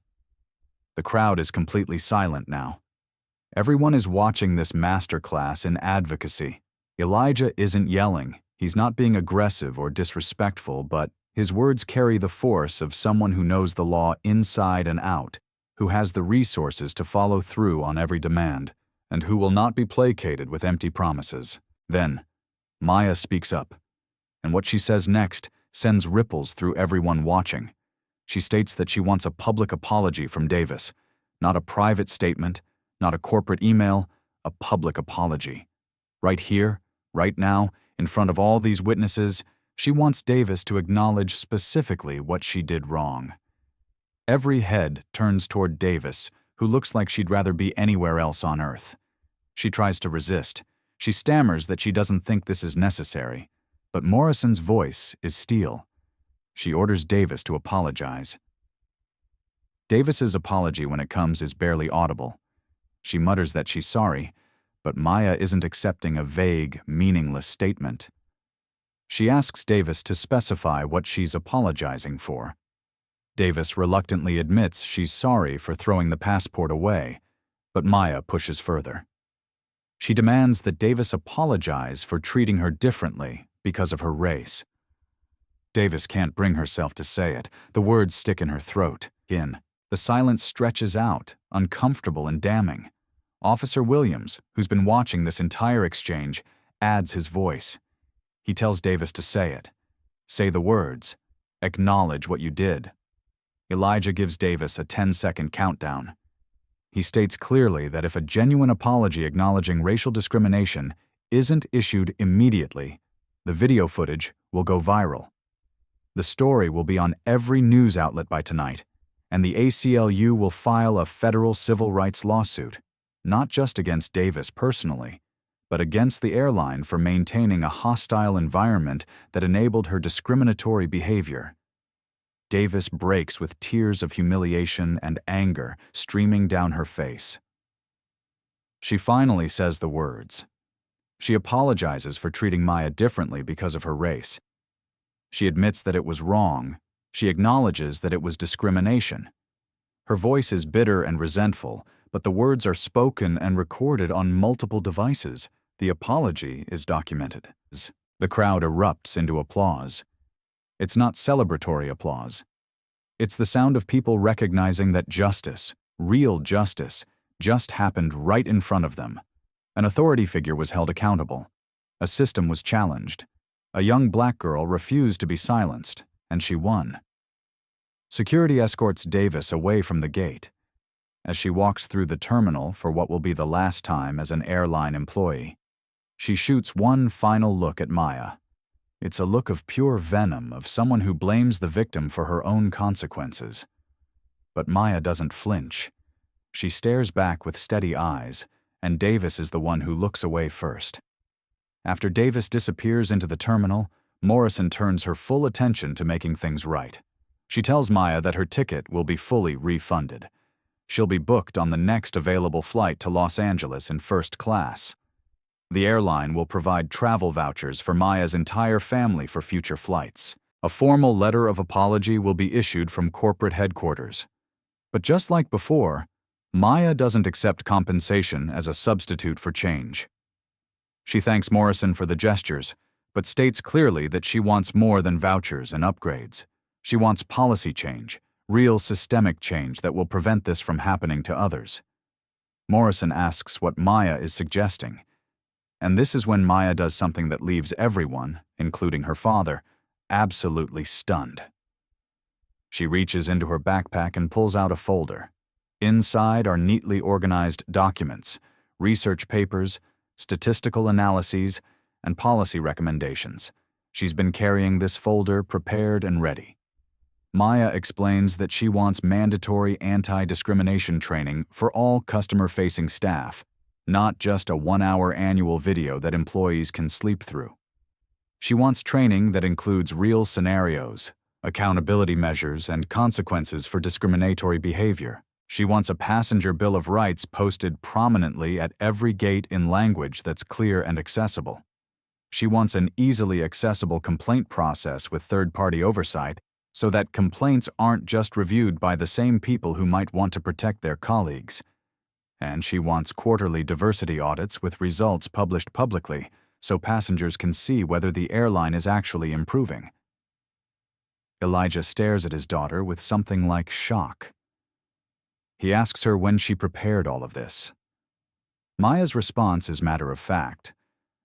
The crowd is completely silent now. Everyone is watching this masterclass in advocacy. Elijah isn't yelling. He's not being aggressive or disrespectful, but his words carry the force of someone who knows the law inside and out, who has the resources to follow through on every demand, and who will not be placated with empty promises. Then, Maya speaks up, and what she says next sends ripples through everyone watching. She states that she wants a public apology from Davis, not a private statement, not a corporate email, a public apology. Right here, right now, in front of all these witnesses, she wants Davis to acknowledge specifically what she did wrong. Every head turns toward Davis, who looks like she'd rather be anywhere else on Earth. She tries to resist. She stammers that she doesn't think this is necessary. But Morrison's voice is steel. She orders Davis to apologize. Davis's apology when it comes is barely audible. She mutters that she's sorry, but Maya isn't accepting a vague, meaningless statement. She asks Davis to specify what she's apologizing for. Davis reluctantly admits she's sorry for throwing the passport away, but Maya pushes further. She demands that Davis apologize for treating her differently because of her race. Davis can't bring herself to say it. The words stick in her throat. The silence stretches out, uncomfortable and damning. Officer Williams, who's been watching this entire exchange, adds his voice. He tells Davis to say it. Say the words. Acknowledge what you did. Elijah gives Davis a 10-second countdown. He states clearly that if a genuine apology acknowledging racial discrimination isn't issued immediately, the video footage will go viral. The story will be on every news outlet by tonight, and the ACLU will file a federal civil rights lawsuit, not just against Davis personally, but against the airline for maintaining a hostile environment that enabled her discriminatory behavior. Davis breaks with tears of humiliation and anger streaming down her face. She finally says the words. She apologizes for treating Maya differently because of her race. She admits that it was wrong. She acknowledges that it was discrimination. Her voice is bitter and resentful, but the words are spoken and recorded on multiple devices. The apology is documented. The crowd erupts into applause. It's not celebratory applause. It's the sound of people recognizing that justice, real justice, just happened right in front of them. An authority figure was held accountable. A system was challenged. A young black girl refused to be silenced, and she won. Security escorts Davis away from the gate. As she walks through the terminal for what will be the last time as an airline employee, she shoots one final look at Maya. It's a look of pure venom of someone who blames the victim for her own consequences. But Maya doesn't flinch. She stares back with steady eyes, and Davis is the one who looks away first. After Davis disappears into the terminal, Morrison turns her full attention to making things right. She tells Maya that her ticket will be fully refunded. She'll be booked on the next available flight to Los Angeles in first class. The airline will provide travel vouchers for Maya's entire family for future flights. A formal letter of apology will be issued from corporate headquarters. But just like before, Maya doesn't accept compensation as a substitute for change. She thanks Morrison for the gestures, but states clearly that she wants more than vouchers and upgrades. She wants policy change, real systemic change that will prevent this from happening to others. Morrison asks what Maya is suggesting, and this is when Maya does something that leaves everyone, including her father, absolutely stunned. She reaches into her backpack and pulls out a folder. Inside are neatly organized documents, research papers, statistical analyses, and policy recommendations. She's been carrying this folder prepared and ready. Maya explains that she wants mandatory anti-discrimination training for all customer-facing staff, not just a 1-hour annual video that employees can sleep through. She wants training that includes real scenarios, accountability measures, and consequences for discriminatory behavior. She wants a passenger bill of rights posted prominently at every gate in language that's clear and accessible. She wants an easily accessible complaint process with third-party oversight so that complaints aren't just reviewed by the same people who might want to protect their colleagues. And she wants quarterly diversity audits with results published publicly so passengers can see whether the airline is actually improving. Elijah stares at his daughter with something like shock. He asks her when she prepared all of this. Maya's response is matter of fact.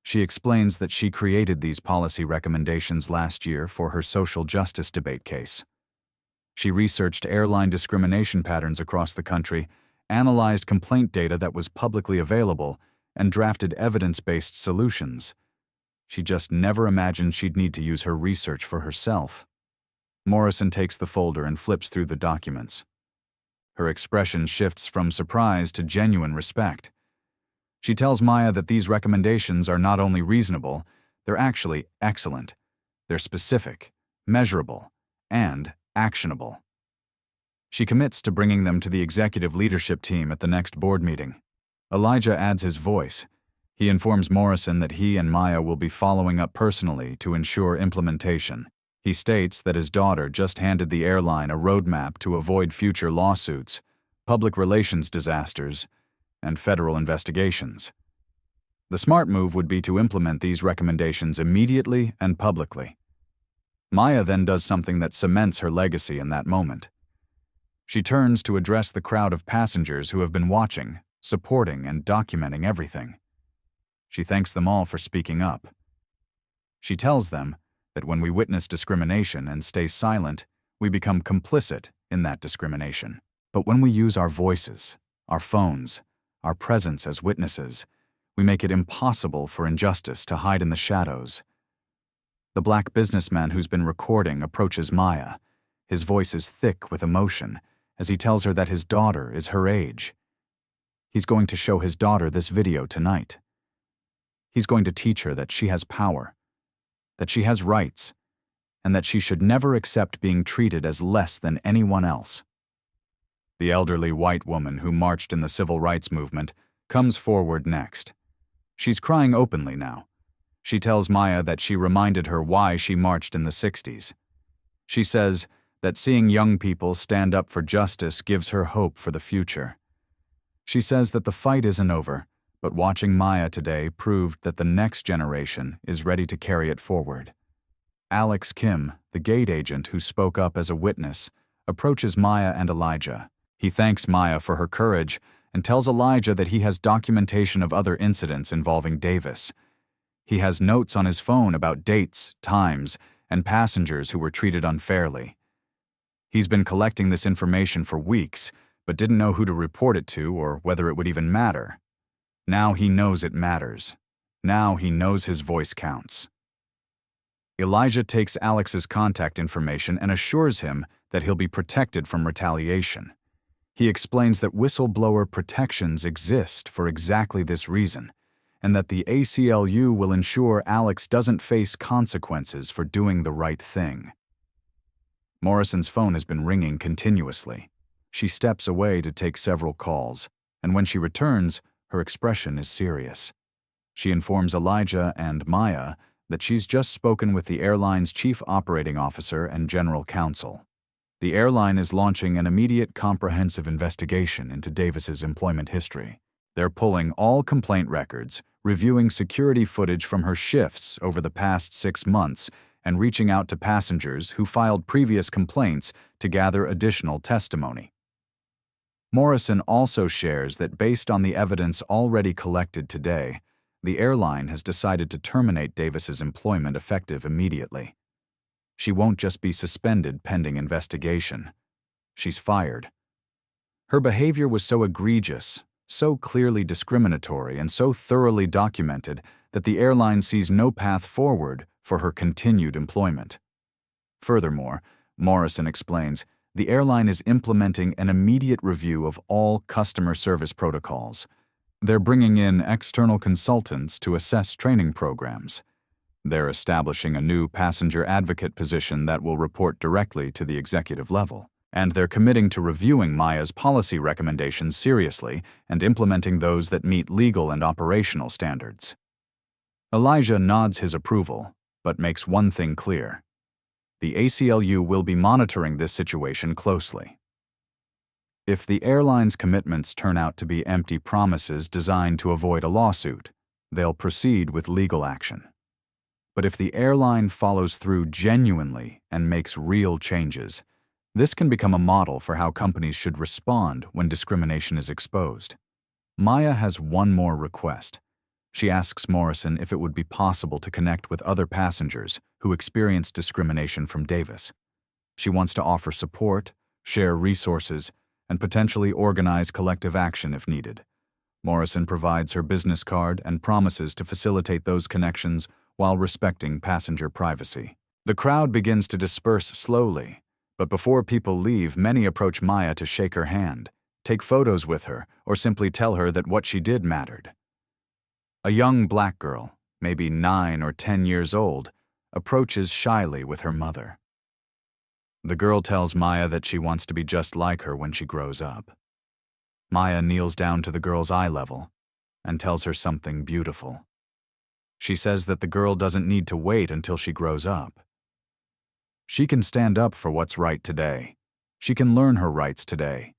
She explains that she created these policy recommendations last year for her social justice debate case. She researched airline discrimination patterns across the country, analyzed complaint data that was publicly available, and drafted evidence-based solutions. She just never imagined she'd need to use her research for herself. Morrison takes the folder and flips through the documents. Her expression shifts from surprise to genuine respect. She tells Maya that these recommendations are not only reasonable, they're actually excellent. They're specific, measurable, and actionable. She commits to bringing them to the executive leadership team at the next board meeting. Elijah adds his voice. He informs Morrison that he and Maya will be following up personally to ensure implementation. He states that his daughter just handed the airline a roadmap to avoid future lawsuits, public relations disasters, and federal investigations. The smart move would be to implement these recommendations immediately and publicly. Maya then does something that cements her legacy in that moment. She turns to address the crowd of passengers who have been watching, supporting, and documenting everything. She thanks them all for speaking up. She tells them that when we witness discrimination and stay silent, we become complicit in that discrimination. But when we use our voices, our phones, our presence as witnesses, we make it impossible for injustice to hide in the shadows. The black businessman who's been recording approaches Maya. His voice is thick with emotion as he tells her that his daughter is her age. He's going to show his daughter this video tonight. He's going to teach her that she has power, that she has rights, and that she should never accept being treated as less than anyone else. The elderly white woman who marched in the civil rights movement comes forward next. She's crying openly now. She tells Maya that she reminded her why she marched in the 60s. She says that seeing young people stand up for justice gives her hope for the future. She says that the fight isn't over, but watching Maya today proved that the next generation is ready to carry it forward. Alex Kim, the gate agent who spoke up as a witness, approaches Maya and Elijah. He thanks Maya for her courage and tells Elijah that he has documentation of other incidents involving Davis. He has notes on his phone about dates, times, and passengers who were treated unfairly. He's been collecting this information for weeks, but didn't know who to report it to or whether it would even matter. Now he knows it matters. Now he knows his voice counts. Elijah takes Alex's contact information and assures him that he'll be protected from retaliation. He explains that whistleblower protections exist for exactly this reason, and that the ACLU will ensure Alex doesn't face consequences for doing the right thing. Morrison's phone has been ringing continuously. She steps away to take several calls, and when she returns, her expression is serious. She informs Elijah and Maya that she's just spoken with the airline's chief operating officer and general counsel. The airline is launching an immediate comprehensive investigation into Davis's employment history. They're pulling all complaint records, reviewing security footage from her shifts over the past 6 months, and reaching out to passengers who filed previous complaints to gather additional testimony. Morrison also shares that based on the evidence already collected today, the airline has decided to terminate Davis's employment effective immediately. She won't just be suspended pending investigation. She's fired. Her behavior was so egregious, so clearly discriminatory, and so thoroughly documented that the airline sees no path forward for her continued employment. Furthermore, Morrison explains, the airline is implementing an immediate review of all customer service protocols. They're bringing in external consultants to assess training programs. They're establishing a new passenger advocate position that will report directly to the executive level. And they're committing to reviewing Maya's policy recommendations seriously and implementing those that meet legal and operational standards. Elijah nods his approval, but makes one thing clear. The ACLU will be monitoring this situation closely. If the airline's commitments turn out to be empty promises designed to avoid a lawsuit, they'll proceed with legal action. But if the airline follows through genuinely and makes real changes, this can become a model for how companies should respond when discrimination is exposed. Maya has one more request. She asks Morrison if it would be possible to connect with other passengers who experienced discrimination from Davis. She wants to offer support, share resources, and potentially organize collective action if needed. Morrison provides her business card and promises to facilitate those connections while respecting passenger privacy. The crowd begins to disperse slowly, but before people leave, many approach Maya to shake her hand, take photos with her, or simply tell her that what she did mattered. A young black girl, maybe 9 or 10 years old, approaches shyly with her mother. The girl tells Maya that she wants to be just like her when she grows up. Maya kneels down to the girl's eye level and tells her something beautiful. She says that the girl doesn't need to wait until she grows up. She can stand up for what's right today. She can learn her rights today.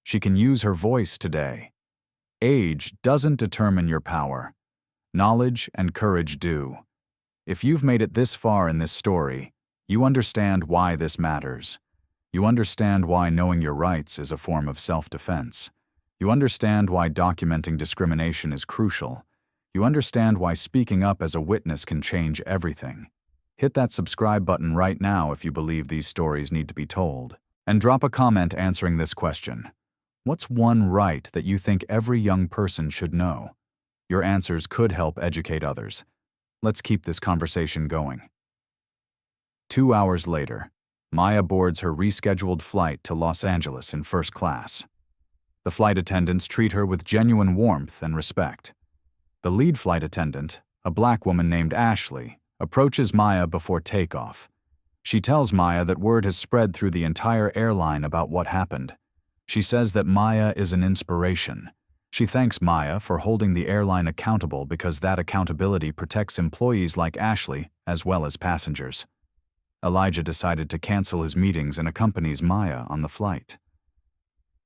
She can use her voice today. Age doesn't determine your power. Knowledge and courage do. If you've made it this far in this story, you understand why this matters. You understand why knowing your rights is a form of self-defense. You understand why documenting discrimination is crucial. You understand why speaking up as a witness can change everything. Hit that subscribe button right now if you believe these stories need to be told. And drop a comment answering this question. What's one right that you think every young person should know? Your answers could help educate others. Let's keep this conversation going. 2 hours later, Maya boards her rescheduled flight to Los Angeles in first class. The flight attendants treat her with genuine warmth and respect. The lead flight attendant, a black woman named Ashley, approaches Maya before takeoff. She tells Maya that word has spread through the entire airline about what happened. She says that Maya is an inspiration. She thanks Maya for holding the airline accountable because that accountability protects employees like Ashley as well as passengers. Elijah decided to cancel his meetings and accompanies Maya on the flight.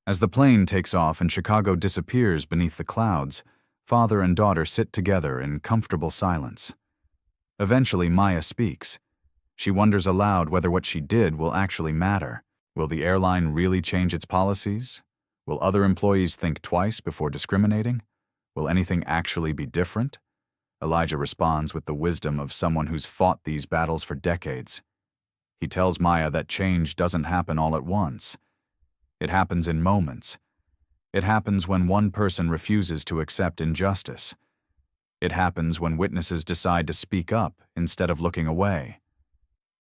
As the plane takes off and Chicago disappears beneath the clouds, father and daughter sit together in comfortable silence. Eventually, Maya speaks. She wonders aloud whether what she did will actually matter. Will the airline really change its policies? Will other employees think twice before discriminating? Will anything actually be different? Elijah responds with the wisdom of someone who's fought these battles for decades. He tells Maya that change doesn't happen all at once. It happens in moments. It happens when one person refuses to accept injustice. It happens when witnesses decide to speak up instead of looking away.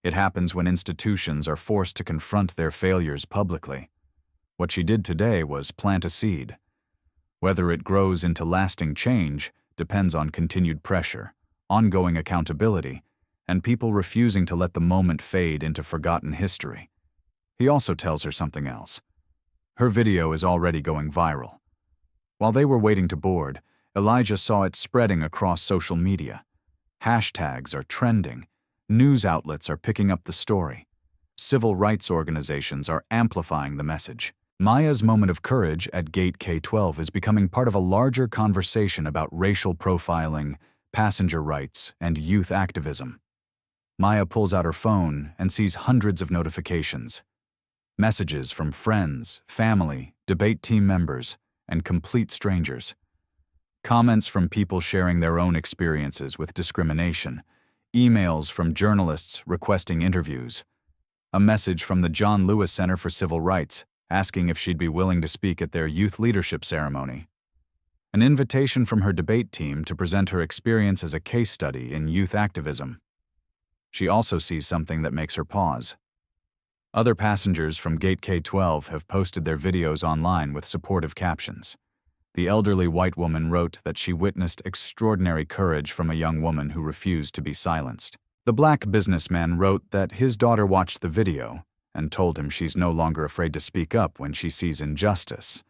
It happens when institutions are forced to confront their failures publicly. What she did today was plant a seed. Whether it grows into lasting change depends on continued pressure, ongoing accountability, and people refusing to let the moment fade into forgotten history. He also tells her something else. Her video is already going viral. While they were waiting to board, Elijah saw it spreading across social media. Hashtags are trending. News outlets are picking up the story. Civil rights organizations are amplifying the message. Maya's moment of courage at Gate K-12 is becoming part of a larger conversation about racial profiling, passenger rights, and youth activism. Maya pulls out her phone and sees hundreds of notifications. Messages from friends, family, debate team members, and complete strangers. Comments from people sharing their own experiences with discrimination. Emails from journalists requesting interviews. A message from the John Lewis Center for Civil Rights asking if she'd be willing to speak at their youth leadership ceremony. An invitation from her debate team to present her experience as a case study in youth activism. She also sees something that makes her pause. Other passengers from Gate K-12 have posted their videos online with supportive captions. The elderly white woman wrote that she witnessed extraordinary courage from a young woman who refused to be silenced. The black businessman wrote that his daughter watched the video and told him she's no longer afraid to speak up when she sees injustice.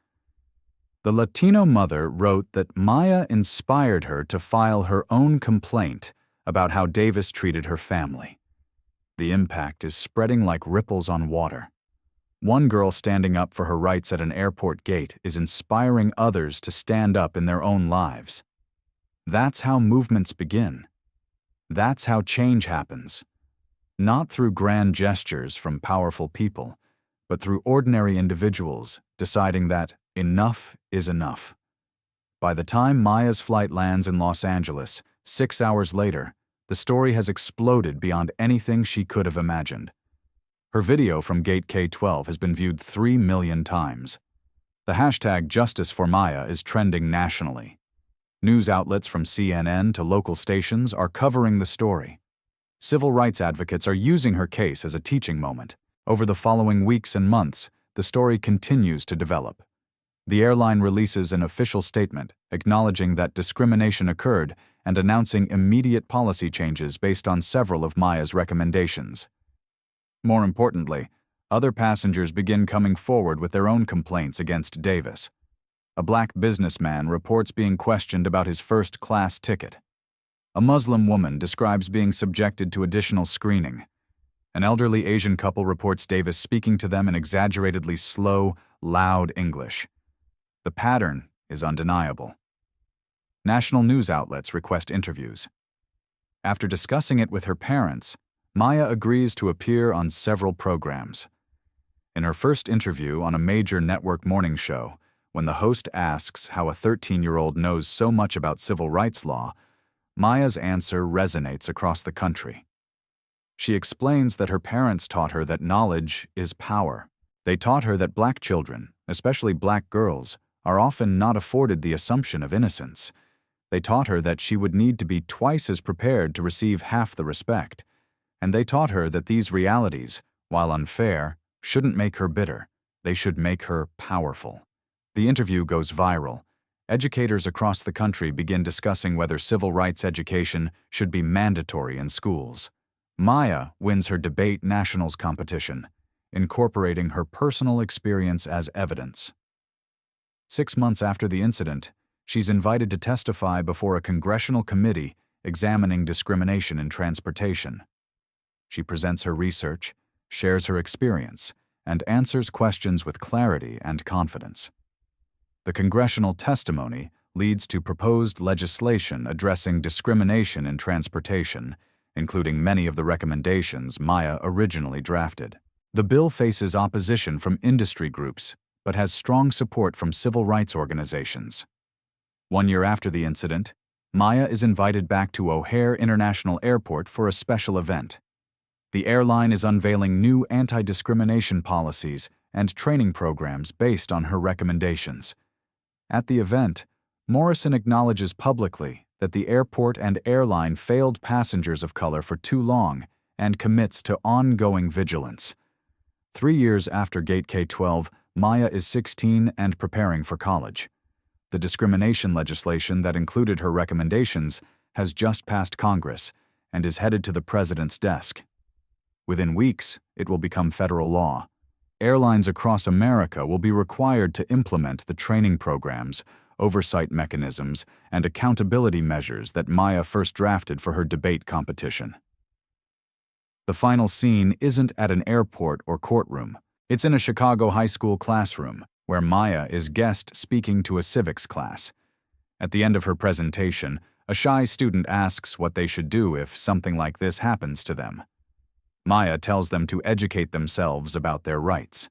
The Latino mother wrote that Maya inspired her to file her own complaint about how Davis treated her family. The impact is spreading like ripples on water. One girl standing up for her rights at an airport gate is inspiring others to stand up in their own lives. That's how movements begin. That's how change happens. Not through grand gestures from powerful people, but through ordinary individuals deciding that enough is enough. By the time Maya's flight lands in Los Angeles, 6 hours later, the story has exploded beyond anything she could have imagined. Her video from Gate K-12 has been viewed 3 million times. The hashtag Justice for Maya is trending nationally. News outlets from CNN to local stations are covering the story. Civil rights advocates are using her case as a teaching moment. Over the following weeks and months, the story continues to develop. The airline releases an official statement acknowledging that discrimination occurred and announcing immediate policy changes based on several of Maya's recommendations. More importantly, other passengers begin coming forward with their own complaints against Davis. A black businessman reports being questioned about his first-class ticket. A Muslim woman describes being subjected to additional screening. An elderly Asian couple reports Davis speaking to them in exaggeratedly slow, loud English. The pattern is undeniable. National news outlets request interviews. After discussing it with her parents, Maya agrees to appear on several programs. In her first interview on a major network morning show, when the host asks how a 13-year-old knows so much about civil rights law, Maya's answer resonates across the country. She explains that her parents taught her that knowledge is power. They taught her that black children, especially black girls, are often not afforded the assumption of innocence. They taught her that she would need to be twice as prepared to receive half the respect. And they taught her that these realities, while unfair, shouldn't make her bitter. They should make her powerful. The interview goes viral. Educators across the country begin discussing whether civil rights education should be mandatory in schools. Maya wins her debate nationals competition, incorporating her personal experience as evidence. 6 months after the incident, she's invited to testify before a congressional committee examining discrimination in transportation. She presents her research, shares her experience, and answers questions with clarity and confidence. The congressional testimony leads to proposed legislation addressing discrimination in transportation, including many of the recommendations Maya originally drafted. The bill faces opposition from industry groups, but has strong support from civil rights organizations. 1 year after the incident, Maya is invited back to O'Hare International Airport for a special event. The airline is unveiling new anti-discrimination policies and training programs based on her recommendations. At the event, Morrison acknowledges publicly that the airport and airline failed passengers of color for too long and commits to ongoing vigilance. 3 years after Gate K-12, Maya is 16 and preparing for college. The discrimination legislation that included her recommendations has just passed Congress and is headed to the president's desk. Within weeks, it will become federal law. Airlines across America will be required to implement the training programs, oversight mechanisms, and accountability measures that Maya first drafted for her debate competition. The final scene isn't at an airport or courtroom. It's in a Chicago high school classroom, where Maya is guest speaking to a civics class. At the end of her presentation, a shy student asks what they should do if something like this happens to them. Maya tells them to educate themselves about their rights.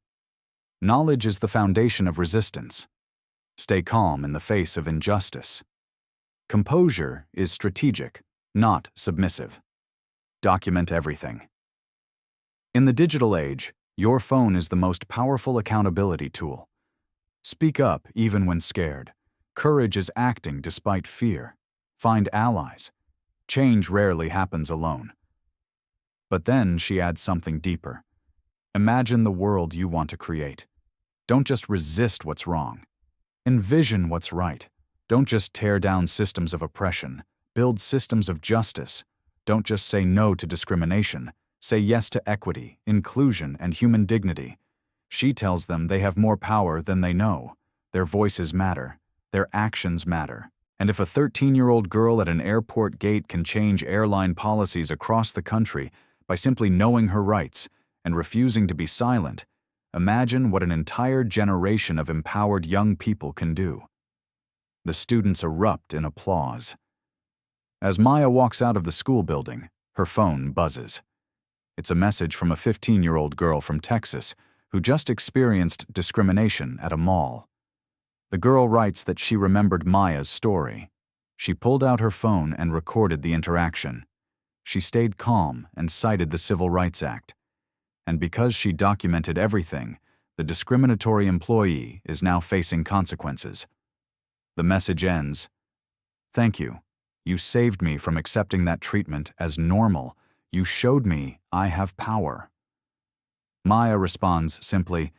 Knowledge is the foundation of resistance. Stay calm in the face of injustice. Composure is strategic, not submissive. Document everything. In the digital age, your phone is the most powerful accountability tool. Speak up even when scared. Courage is acting despite fear. Find allies. Change rarely happens alone. But then she adds something deeper. Imagine the world you want to create. Don't just resist what's wrong. Envision what's right. Don't just tear down systems of oppression. Build systems of justice. Don't just say no to discrimination. Say yes to equity, inclusion, and human dignity. She tells them they have more power than they know. Their voices matter. Their actions matter. And if a 13-year-old girl at an airport gate can change airline policies across the country by simply knowing her rights and refusing to be silent, imagine what an entire generation of empowered young people can do. The students erupt in applause. As Maya walks out of the school building, her phone buzzes. It's a message from a 15-year-old girl from Texas who just experienced discrimination at a mall. The girl writes that she remembered Maya's story. She pulled out her phone and recorded the interaction. She stayed calm and cited the Civil Rights Act. And because she documented everything, the discriminatory employee is now facing consequences. The message ends, "Thank you. You saved me from accepting that treatment as normal. You showed me I have power." Maya responds simply,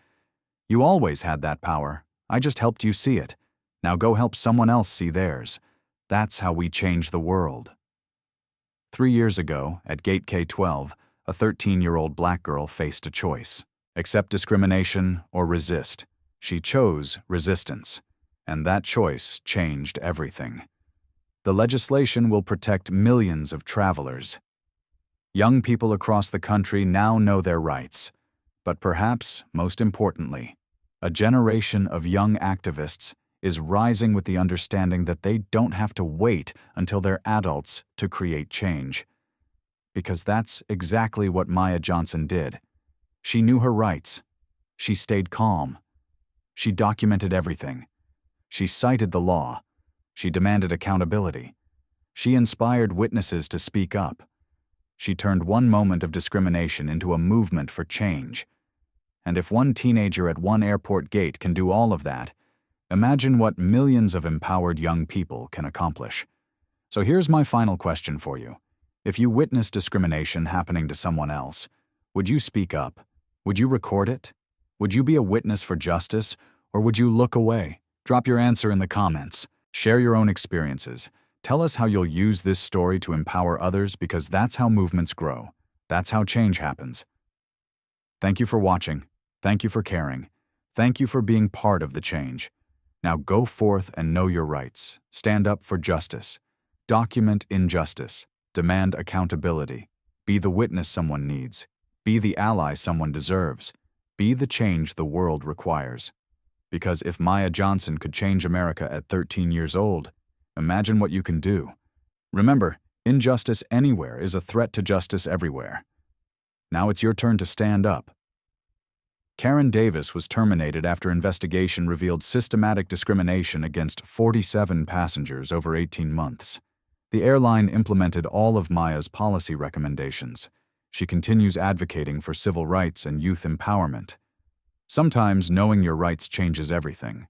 "You always had that power. I just helped you see it. Now go help someone else see theirs. That's how we change the world." 3 years ago, at Gate K-12, a 13-year-old black girl faced a choice: accept discrimination or resist. She chose resistance, and that choice changed everything. The legislation will protect millions of travelers. Young people across the country now know their rights, but perhaps most importantly, a generation of young activists is rising with the understanding that they don't have to wait until they're adults to create change. Because that's exactly what Maya Johnson did. She knew her rights. She stayed calm. She documented everything. She cited the law. She demanded accountability. She inspired witnesses to speak up. She turned one moment of discrimination into a movement for change. And if one teenager at one airport gate can do all of that, imagine what millions of empowered young people can accomplish. So here's my final question for you. If you witness discrimination happening to someone else, would you speak up? Would you record it? Would you be a witness for justice, or would you look away? Drop your answer in the comments. Share your own experiences. Tell us how you'll use this story to empower others, because that's how movements grow. That's how change happens. Thank you for watching. Thank you for caring. Thank you for being part of the change. Now go forth and know your rights. Stand up for justice. Document injustice. Demand accountability. Be the witness someone needs. Be the ally someone deserves. Be the change the world requires. Because if Maya Johnson could change America at 13 years old, imagine what you can do. Remember, injustice anywhere is a threat to justice everywhere. Now it's your turn to stand up. Karen Davis was terminated after investigation revealed systematic discrimination against 47 passengers over 18 months. The airline implemented all of Maya's policy recommendations. She continues advocating for civil rights and youth empowerment. Sometimes knowing your rights changes everything.